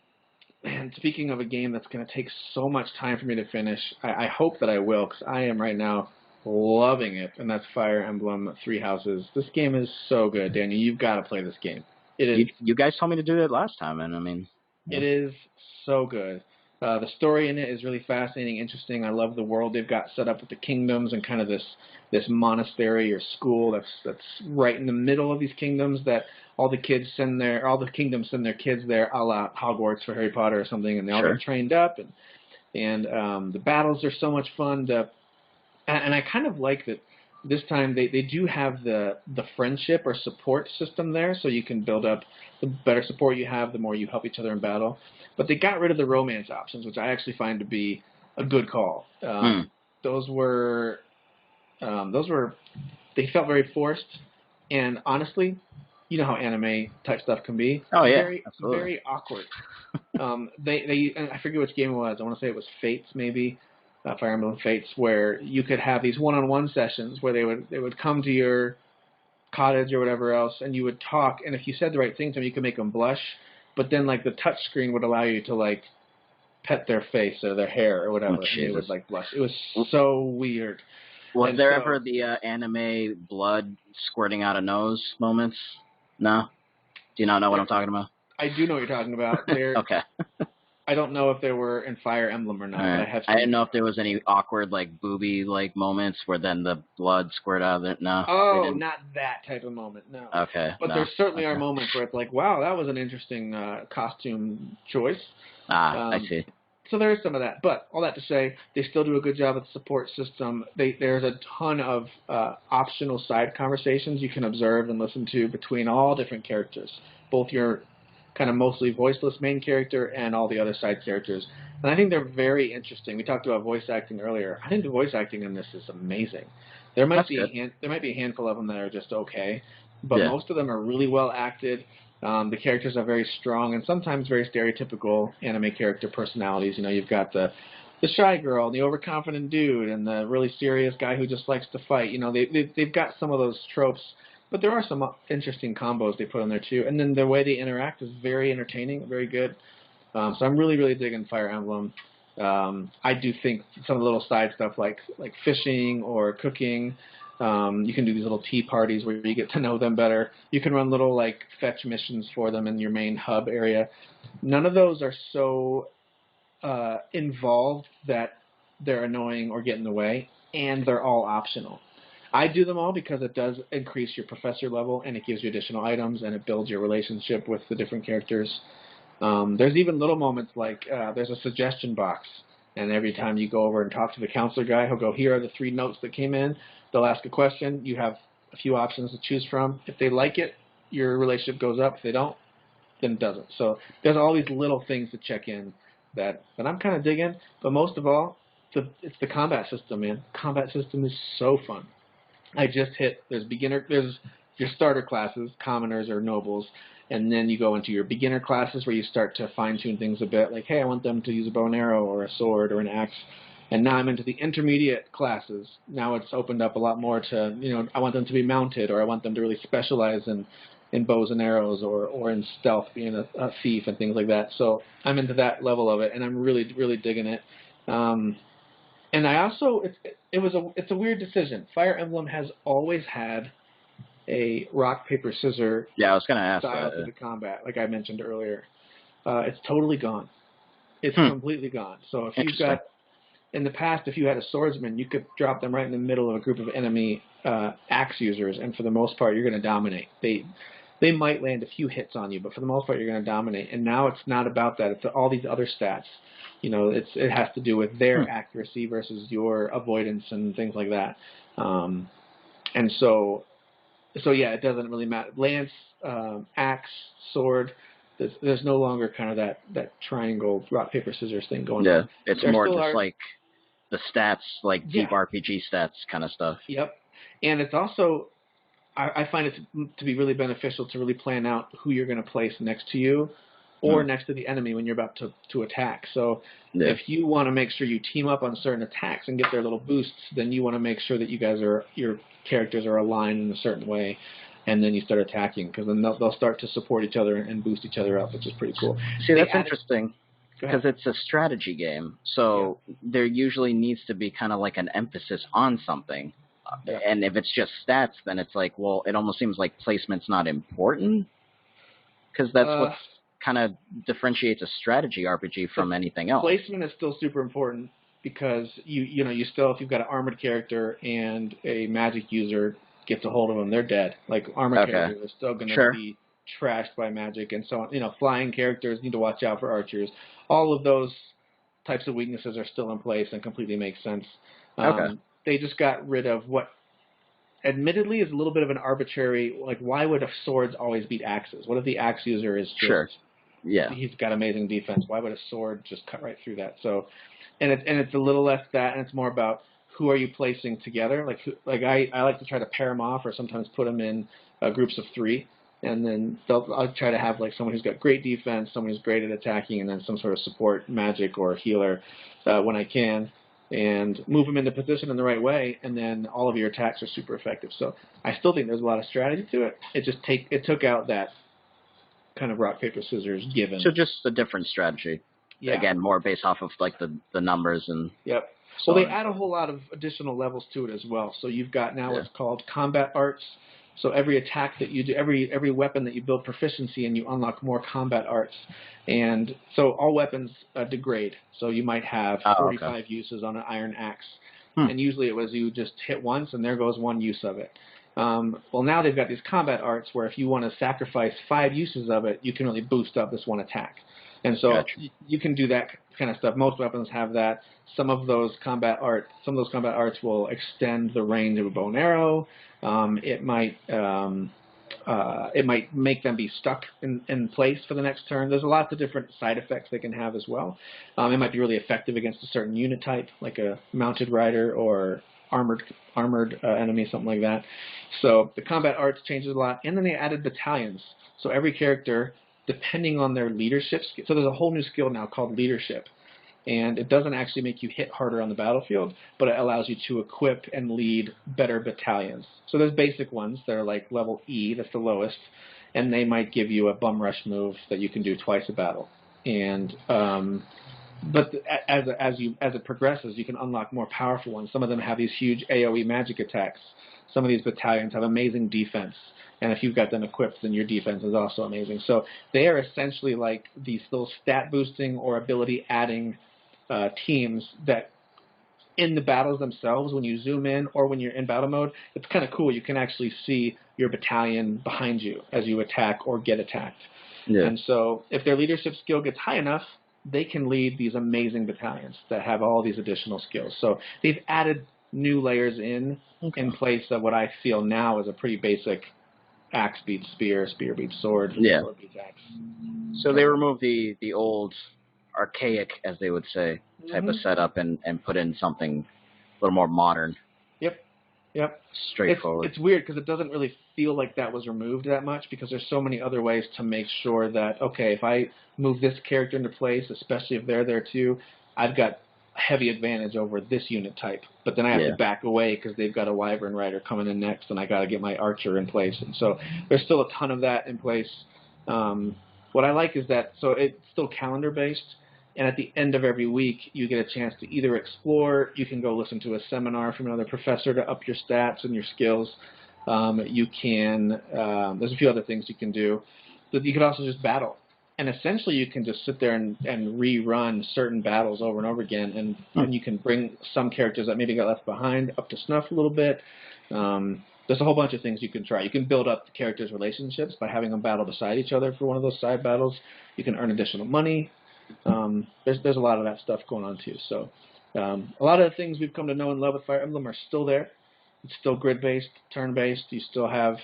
Speaker 6: And speaking of a game that's going to take so much time for me to finish, I hope that I will, because I am right now loving it, and that's Fire Emblem Three Houses. This game is so good, Daniel. You've got to play this game. It is.
Speaker 7: You guys told me to do it last time, and I mean...
Speaker 6: It is so good. The story in it is really fascinating, interesting. I love the world they've got set up with the kingdoms and kind of this monastery or school that's right in the middle of these kingdoms that all the kingdoms send their kids there, a la Hogwarts for Harry Potter or something, and they all get trained up, and the battles are so much fun. And I kind of like that this time they do have the friendship or support system there, so you can build up. The better support you have, the more you help each other in battle. But they got rid of the romance options, which I actually find to be a good call. Those were they felt very forced, and honestly, you know how anime type stuff can be.
Speaker 7: Oh yeah,
Speaker 6: very,
Speaker 7: absolutely.
Speaker 6: Very awkward. They I forget which game it was. I want to say it was Fates, maybe. Fire Emblem Fates, where you could have these one-on-one sessions where they would come to your cottage or whatever else, and you would talk, and if you said the right thing to them, you could make them blush, but then like the touch screen would allow you to like pet their face or their hair or whatever, and they would like blush. It was so weird.
Speaker 7: Was there ever the anime blood squirting out of nose moments? No? Do you not know what I'm talking about?
Speaker 6: I do know what you're talking about.
Speaker 7: Okay.
Speaker 6: I don't know if there were in Fire Emblem or not.
Speaker 7: Right.
Speaker 6: But
Speaker 7: I didn't know if there was any awkward, like, booby-like moments where then the blood squirt out of it. No.
Speaker 6: Oh, not that type of moment, no.
Speaker 7: Okay.
Speaker 6: But there certainly are moments where it's like, wow, that was an interesting costume choice.
Speaker 7: I see.
Speaker 6: So there is some of that. But all that to say, they still do a good job with the support system. There's a ton of optional side conversations you can observe and listen to between all different characters, both your kind of mostly voiceless main character and all the other side characters. And I think they're very interesting. We talked about voice acting earlier. I think the voice acting in this is amazing. There might be a handful of them that are just okay, but most of them are really well acted. The characters are very strong and sometimes very stereotypical anime character personalities. You know, you've got the shy girl, the overconfident dude, and the really serious guy who just likes to fight. You know, they've got some of those tropes. But there are some interesting combos they put in there, too. And then the way they interact is very entertaining, very good. So I'm really, really digging Fire Emblem. I do think some of the little side stuff like fishing or cooking, you can do these little tea parties where you get to know them better. You can run little like fetch missions for them in your main hub area. None of those are so involved that they're annoying or get in the way, and they're all optional. I do them all because it does increase your professor level, and it gives you additional items, and it builds your relationship with the different characters. There's even little moments like there's a suggestion box, and every time you go over and talk to the counselor guy, he'll go, here are the 3 notes that came in. They'll ask a question. You have a few options to choose from. If they like it, your relationship goes up. If they don't, then it doesn't. So there's all these little things to check in that I'm kind of digging. But most of all, it's the combat system, man. The combat system is so fun. There's your starter classes, commoners or nobles, and then you go into your beginner classes where you start to fine-tune things a bit, like, hey, I want them to use a bow and arrow or a sword or an axe. And now I'm into the intermediate classes. Now it's opened up a lot more to, you know, I want them to be mounted, or I want them to really specialize in bows and arrows or in stealth, being a thief and things like that. So I'm into that level of it, and I'm really, really digging it. And I also, it's a weird decision. Fire Emblem has always had a rock, paper, scissors
Speaker 7: Yeah, I was going to ask
Speaker 6: style
Speaker 7: that.
Speaker 6: to the combat, like I mentioned earlier. It's totally gone. It's
Speaker 7: Hmm.
Speaker 6: completely gone. So if you've
Speaker 7: Interesting.
Speaker 6: got, in the past, if you had a swordsman, you could drop them right in the middle of a group of enemy axe users, and for the most part, you're going to dominate. They might land a few hits on you, but for the most part, you're going to dominate. And now it's not about that. It's all these other stats. You know, it has to do with their accuracy versus your avoidance and things like that. And so yeah, it doesn't really matter. Lance, axe, sword. There's no longer kind of that triangle rock paper scissors thing going
Speaker 7: Yeah,
Speaker 6: on.
Speaker 7: it's
Speaker 6: There
Speaker 7: more
Speaker 6: still
Speaker 7: just
Speaker 6: are,
Speaker 7: like the stats, like deep
Speaker 6: Yeah.
Speaker 7: RPG stats kind of stuff.
Speaker 6: Yep, and it's also I find it to be really beneficial to really plan out who you're going to place next to you or next to the enemy when you're about to attack. So if you want to make sure you team up on certain attacks and get their little boosts, then you want to make sure that your characters are aligned in a certain way, and then you start attacking, because then they'll start to support each other and boost each other up, which is pretty cool.
Speaker 7: See, that's interesting.
Speaker 6: Go ahead.
Speaker 7: Because it's a strategy game, so there usually needs to be kind of like an emphasis on something.
Speaker 6: Yeah.
Speaker 7: And if it's just stats, then it's like, well, it almost seems like placement's not important, because that's what kind of differentiates a strategy RPG from anything else.
Speaker 6: Placement is still super important, because you still, if you've got an armored character and a magic user gets a hold of them, they're dead. Like armored characters are still going to be trashed by magic and so on. Flying characters need to watch out for archers. All of those types of weaknesses are still in place and completely make sense. They just got rid of what admittedly is a little bit of an arbitrary, like, why would swords always beat axes? What if the axe user is just, he's got amazing defense. Why would a sword just cut right through that? So, and it's a little less that, and it's more about who are you placing together. Like I like to try to pair them off, or sometimes put them in groups of 3. And then I'll try to have like someone who's got great defense, someone who's great at attacking, and then some sort of support magic or healer when I can, and move them into position in the right way, and then all of your attacks are super effective. So I still think there's a lot of strategy to it. It took out that kind of rock, paper, scissors given.
Speaker 7: So just a different strategy.
Speaker 6: Yeah.
Speaker 7: Again, more based off of like the numbers and...
Speaker 6: Yep.
Speaker 7: So
Speaker 6: well, they add a whole lot of additional levels to it as well. So you've got now what's called combat arts. So every attack that you do, every weapon that you build proficiency in, you unlock more combat arts. And so all weapons degrade. So you might have 45 uses on an iron axe. And usually it was you just hit once and there goes one use of it. Well, now they've got these combat arts where if you want to sacrifice 5 uses of it, you can really boost up this one attack. And so you can do that kind of stuff. Most weapons have that. Some of those combat arts will extend the range of a bow and arrow. It might make them be stuck in place for the next turn. There's lots of different side effects they can have as well. It might be really effective against a certain unit type, like a mounted rider or armored enemy, something like that. So the combat arts changes a lot. And then they added battalions. So every character, depending on their leadership skill, so there's a whole new skill now called leadership. And it doesn't actually make you hit harder on the battlefield, but it allows you to equip and lead better battalions. So there's basic ones that are like level E, that's the lowest, and they might give you a bum rush move that you can do twice a battle. And but as it progresses, you can unlock more powerful ones. Some of them have these huge AoE magic attacks. Some of these battalions have amazing defense. And if you've got them equipped, then your defense is also amazing. So they are essentially like these little stat boosting or ability adding teams that in the battles themselves, when you zoom in or when you're in battle mode, it's kind of cool. You can actually see your battalion behind you as you attack or get attacked. Yeah. And so if their leadership skill gets high enough, they can lead these amazing battalions that have all these additional skills. So they've added new layers in place of what I feel now is a pretty basic axe beats spear, spear beats sword, sword beats axe.
Speaker 7: So they removed the old archaic, as they would say, type of setup and put in something a little more modern.
Speaker 6: Yep.
Speaker 7: Straightforward.
Speaker 6: It's weird because it doesn't really feel like that was removed that much, because there's so many other ways to make sure that, okay, if I move this character into place, especially if they're there too, I've got heavy advantage over this unit type. But then I have to back away because they've got a wyvern rider coming in next, and I got to get my archer in place. And so there's still a ton of that in place. What I like is that, so it's still calendar-based, and at the end of every week, you get a chance to either explore, you can go listen to a seminar from another professor to up your stats and your skills, You can, there's a few other things you can do. But you can also just battle. And essentially you can just sit there and rerun certain battles over and over again, and you can bring some characters that maybe got left behind up to snuff a little bit. There's a whole bunch of things you can try. You can build up the characters' relationships by having them battle beside each other for one of those side battles. You can earn additional money. There's a lot of that stuff going on too. So a lot of the things we've come to know and love with Fire Emblem are still there. It's still grid-based, turn-based. You still have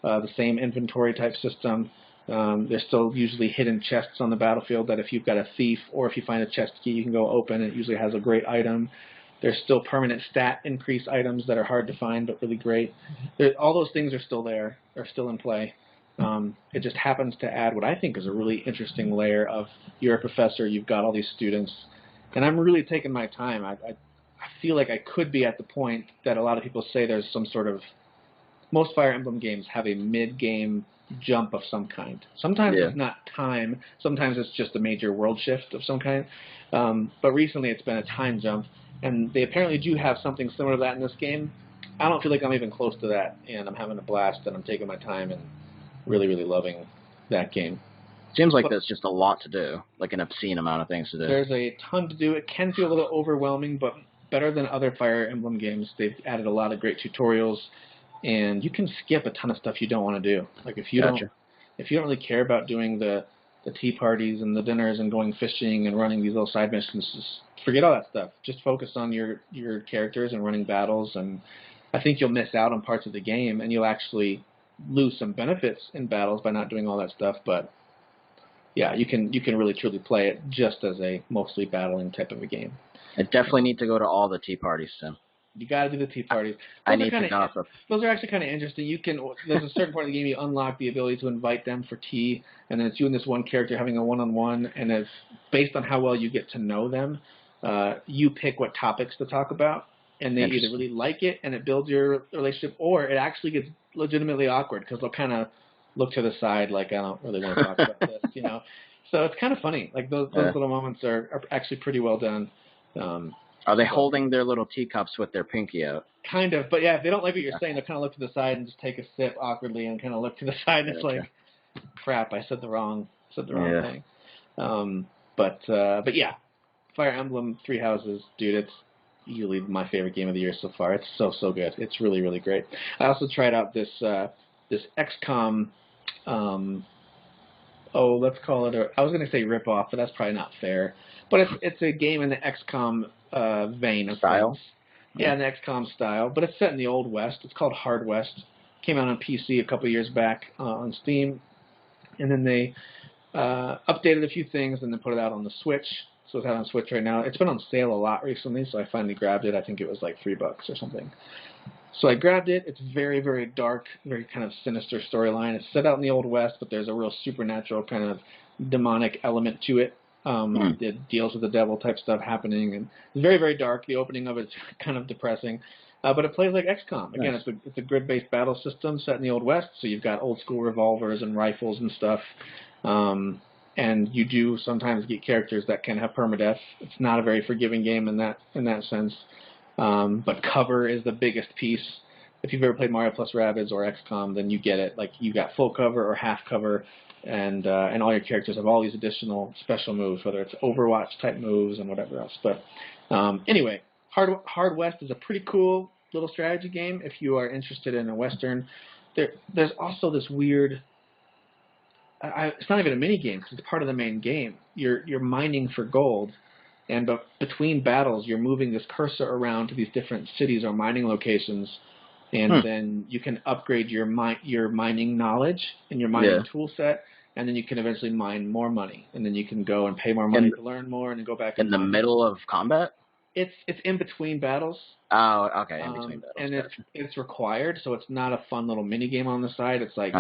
Speaker 6: the same inventory type system. There's still usually hidden chests on the battlefield that if you've got a thief or if you find a chest key, you can go open. It usually has a great item. There's still permanent stat increase items that are hard to find but really great. All those things are still there. They're still in play. It just happens to add what I think is a really interesting layer of you're a professor, you've got all these students, and I'm really taking my time. I feel like I could be at the point that a lot of people say there's some sort of, most Fire Emblem games have a mid-game jump of some kind. Sometimes it's not time. Sometimes it's just a major world shift of some kind. But recently it's been a time jump, and they apparently do have something similar to that in this game. I don't feel like I'm even close to that, and I'm having a blast, and I'm taking my time and really, really loving that game.
Speaker 7: Seems like there's just a lot to do, like an obscene amount of things to do.
Speaker 6: There's a ton to do. It can feel a little overwhelming, but better than other Fire Emblem games. They've added a lot of great tutorials, and you can skip a ton of stuff you don't want to do. Like if you don't really care about doing the tea parties and the dinners and going fishing and running these little side missions, just forget all that stuff. Just focus on your characters and running battles, and I think you'll miss out on parts of the game, and you'll actually lose some benefits in battles by not doing all that stuff. But yeah, you can really truly play it just as a mostly battling type of a game.
Speaker 7: I definitely need to go to all the tea parties, Tim.
Speaker 6: You got to do the tea parties.
Speaker 7: I need to gossip.
Speaker 6: Those are actually kind of interesting. There's a certain point of the game you unlock the ability to invite them for tea, and then it's you and this one character having a one-on-one, and it's based on how well you get to know them. You pick what topics to talk about, and they either really like it and it builds your relationship, or it actually gets legitimately awkward because they'll kind of look to the side like, I don't really want to talk about this, you know. So it's kind of funny. Like those little moments are actually pretty well done.
Speaker 7: Are they holding their little teacups with their pinky out?
Speaker 6: Kind of, but yeah, if they don't like what you're saying, they'll kind of look to the side and just take a sip awkwardly and kind of look to the side. And it's like, crap, I said the wrong thing. But yeah, Fire Emblem Three Houses, dude, it's easily my favorite game of the year so far. It's so good. It's really, really great. I also tried out this XCOM. Let's call it I was going to say rip-off, but that's probably not fair. But it's a game in the XCOM vein of
Speaker 7: style.
Speaker 6: Things. Yeah, in the XCOM style, but it's set in the Old West. It's called Hard West. Came out on PC a couple years back on Steam, and then they updated a few things and then put it out on the Switch. So it's out on Switch right now. It's been on sale a lot recently, so I finally grabbed it. I think it was like $3 or something. So I grabbed it. It's very, very dark, very kind of sinister storyline. It's set out in the Old West, but there's a real supernatural kind of demonic element to it. It deals with the devil type stuff happening, and it's very, very dark. The opening of it's kind of depressing, but it plays like XCOM. Again, it's a grid-based battle system set in the Old West, so you've got old-school revolvers and rifles and stuff, and you do sometimes get characters that can have permadeath. It's not a very forgiving game in that sense, but cover is the biggest piece. If you've ever played Mario plus Rabbids or XCOM, then you get it. Like you got full cover or half cover. And all your characters have all these additional special moves, whether it's Overwatch type moves and whatever else. But anyway, Hard West is a pretty cool little strategy game if you are interested in a Western. There's also this weird. It's not even a mini game because it's part of the main game. You're mining for gold, and between battles, you're moving this cursor around to these different cities or mining locations. And then you can upgrade your mining knowledge and your mining tool set, and then you can eventually mine more money, and then you can go and pay more money to learn more, and then go back. In
Speaker 7: the middle of combat?
Speaker 6: It's in between battles.
Speaker 7: Oh, okay, in between battles.
Speaker 6: And it's required, so it's not a fun little mini game on the side. It's like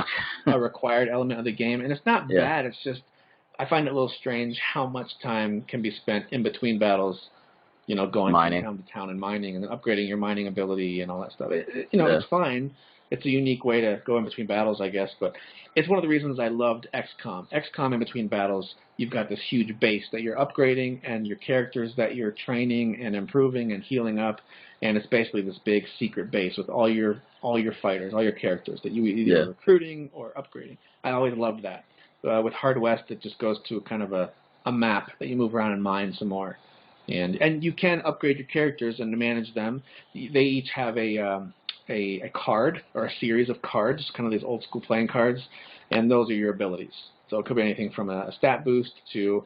Speaker 6: a required element of the game, and it's not bad. It's just I find it a little strange how much time can be spent in between battles. You know, going from town to town and mining, and then upgrading your mining ability and all that stuff. It's fine, it's a unique way to go in between battles, I guess. But it's one of the reasons I loved XCOM. XCOM, in between battles, you've got this huge base that you're upgrading and your characters that you're training and improving and healing up. And it's basically this big secret base with all your fighters, all your characters that you either recruiting or upgrading. I always loved that. With Hard West, it just goes to kind of a map that you move around and mine some more. And you can upgrade your characters and manage them. They each have a card or a series of cards, kind of these old school playing cards, and those are your abilities. So it could be anything from a stat boost to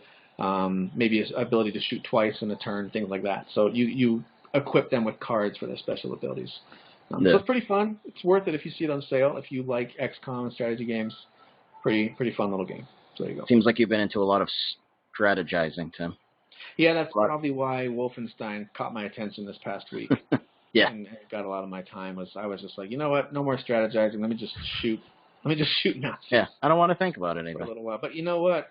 Speaker 6: maybe an ability to shoot twice in a turn, things like that. So you equip them with cards for their special abilities. So it's pretty fun. It's worth it if you see it on sale. If you like XCOM and strategy games, pretty fun little game. So there you go.
Speaker 7: Seems like you've been into a lot of strategizing, Tim.
Speaker 6: Yeah, that's probably why Wolfenstein caught my attention this past week.
Speaker 7: Yeah.
Speaker 6: And it got a lot of my time. I was just like, you know what? No more strategizing. Let me just shoot Nazis.
Speaker 7: Yeah, I don't want to think about it
Speaker 6: For
Speaker 7: either.
Speaker 6: a little while. But you know what?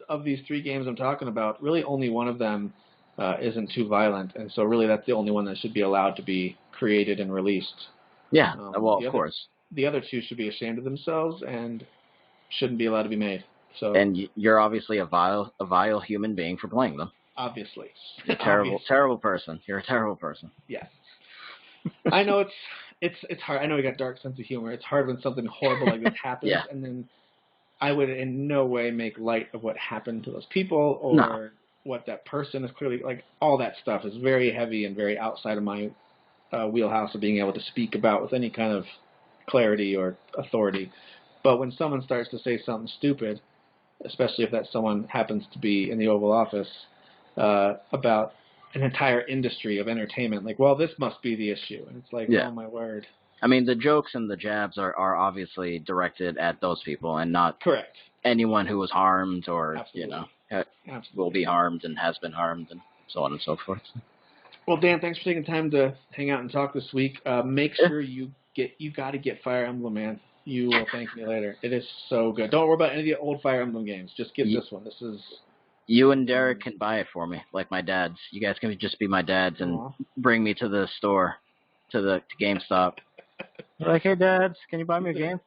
Speaker 6: Of these 3 games I'm talking about, really only one of them isn't too violent. And so really that's the only one that should be allowed to be created and released.
Speaker 7: Yeah, well, of course.
Speaker 6: The other 2 should be ashamed of themselves and shouldn't be allowed to be made. So.
Speaker 7: And you're obviously a vile human being for playing them.
Speaker 6: Obviously.
Speaker 7: You're a terrible person. You're a terrible person.
Speaker 6: Yes. I know it's hard. I know you got a dark sense of humor. It's hard when something horrible like this happens, and then I would in no way make light of what happened to those people or what that person is clearly like. All that stuff is very heavy and very outside of my wheelhouse of being able to speak about with any kind of clarity or authority. But when someone starts to say something stupid, especially if that someone happens to be in the Oval Office, about an entire industry of entertainment, like, well, this must be the issue. And it's like, oh, my word.
Speaker 7: I mean, the jokes and the jabs are obviously directed at those people and not
Speaker 6: correct
Speaker 7: anyone who was harmed or,
Speaker 6: Absolutely.
Speaker 7: Will be harmed and has been harmed and so on and so forth.
Speaker 6: Well, Dan, thanks for taking time to hang out and talk this week. Make sure you got to get Fire Emblem, man. You will thank me later. It is so good. Don't worry about any of the old Fire Emblem games. Just get this one. This is...
Speaker 7: You and Derek can buy it for me, like my dads. You guys can just be my dads and bring me to the store, to GameStop. Like, hey, dads, can you buy me a game?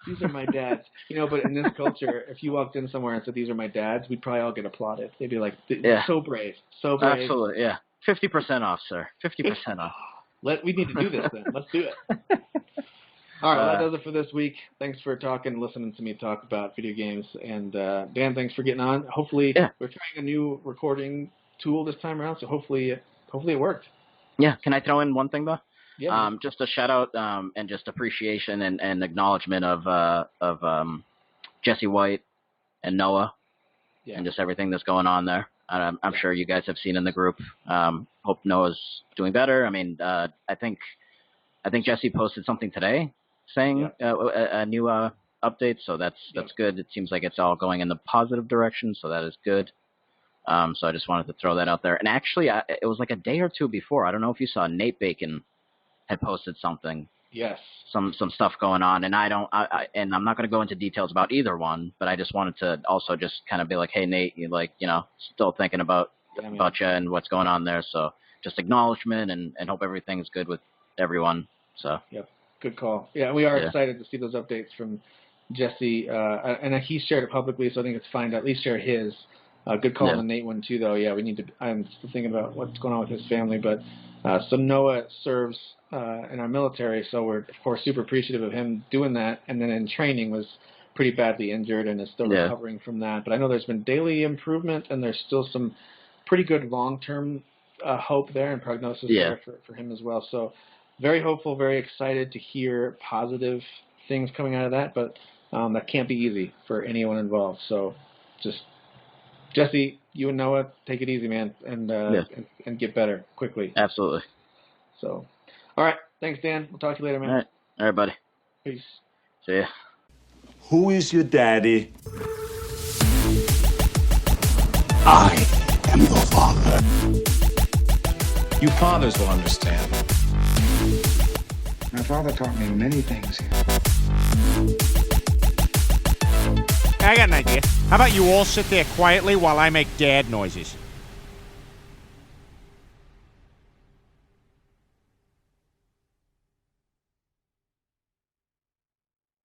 Speaker 6: These are my dads. But in this culture, if you walked in somewhere and said, these are my dads, we'd probably all get applauded. They'd be like, so brave, so brave.
Speaker 7: Absolutely, yeah. 50% off, sir. 50% off.
Speaker 6: We need to do this then. Let's do it. All right, that does it for this week. Thanks for listening to me talk about video games. And Dan, thanks for getting on. Hopefully, we're trying a new recording tool this time around, so hopefully it worked.
Speaker 7: Yeah. Can I throw in one thing though?
Speaker 6: Yeah.
Speaker 7: Just a shout out and just appreciation and acknowledgement of Jesse White and Noah and just everything that's going on there. I'm sure you guys have seen in the group. Hope Noah's doing better. I mean, I think Jesse posted something today saying a new update, so that's good. It seems like it's all going in the positive direction, so that is good. So I just wanted to throw that out there. And actually, it was like a day or two before. I don't know if you saw Nate Bacon had posted something.
Speaker 6: Yes.
Speaker 7: Some stuff going on, and and I'm not going to go into details about either one, but I just wanted to also just kind of be like, hey Nate, still thinking about you and what's going on there. So just acknowledgement and hope everything's good with everyone. So.
Speaker 6: Yep. Good call. Yeah, we are excited to see those updates from Jesse, and he shared it publicly, so I think it's fine to at least share his. Good call on the Nate one too, though. Yeah, we need to. I'm still thinking about what's going on with his family, but so Noah serves in our military, so we're of course super appreciative of him doing that. And then in training was pretty badly injured and is still recovering from that. But I know there's been daily improvement, and there's still some pretty good long-term hope there and prognosis there for him as well. So. Very hopeful, very excited to hear positive things coming out of that, but that can't be easy for anyone involved. So just, Jesse, you and Noah, take it easy, man, and get better quickly.
Speaker 7: Absolutely.
Speaker 6: So, all right. Thanks, Dan. We'll talk to you later, man.
Speaker 7: All right, buddy.
Speaker 6: Peace.
Speaker 7: See ya.
Speaker 2: Who is your daddy? I am the father.
Speaker 3: You fathers will understand.
Speaker 4: My father taught me many things.
Speaker 5: I got an idea. How about you all sit there quietly while I make dad noises?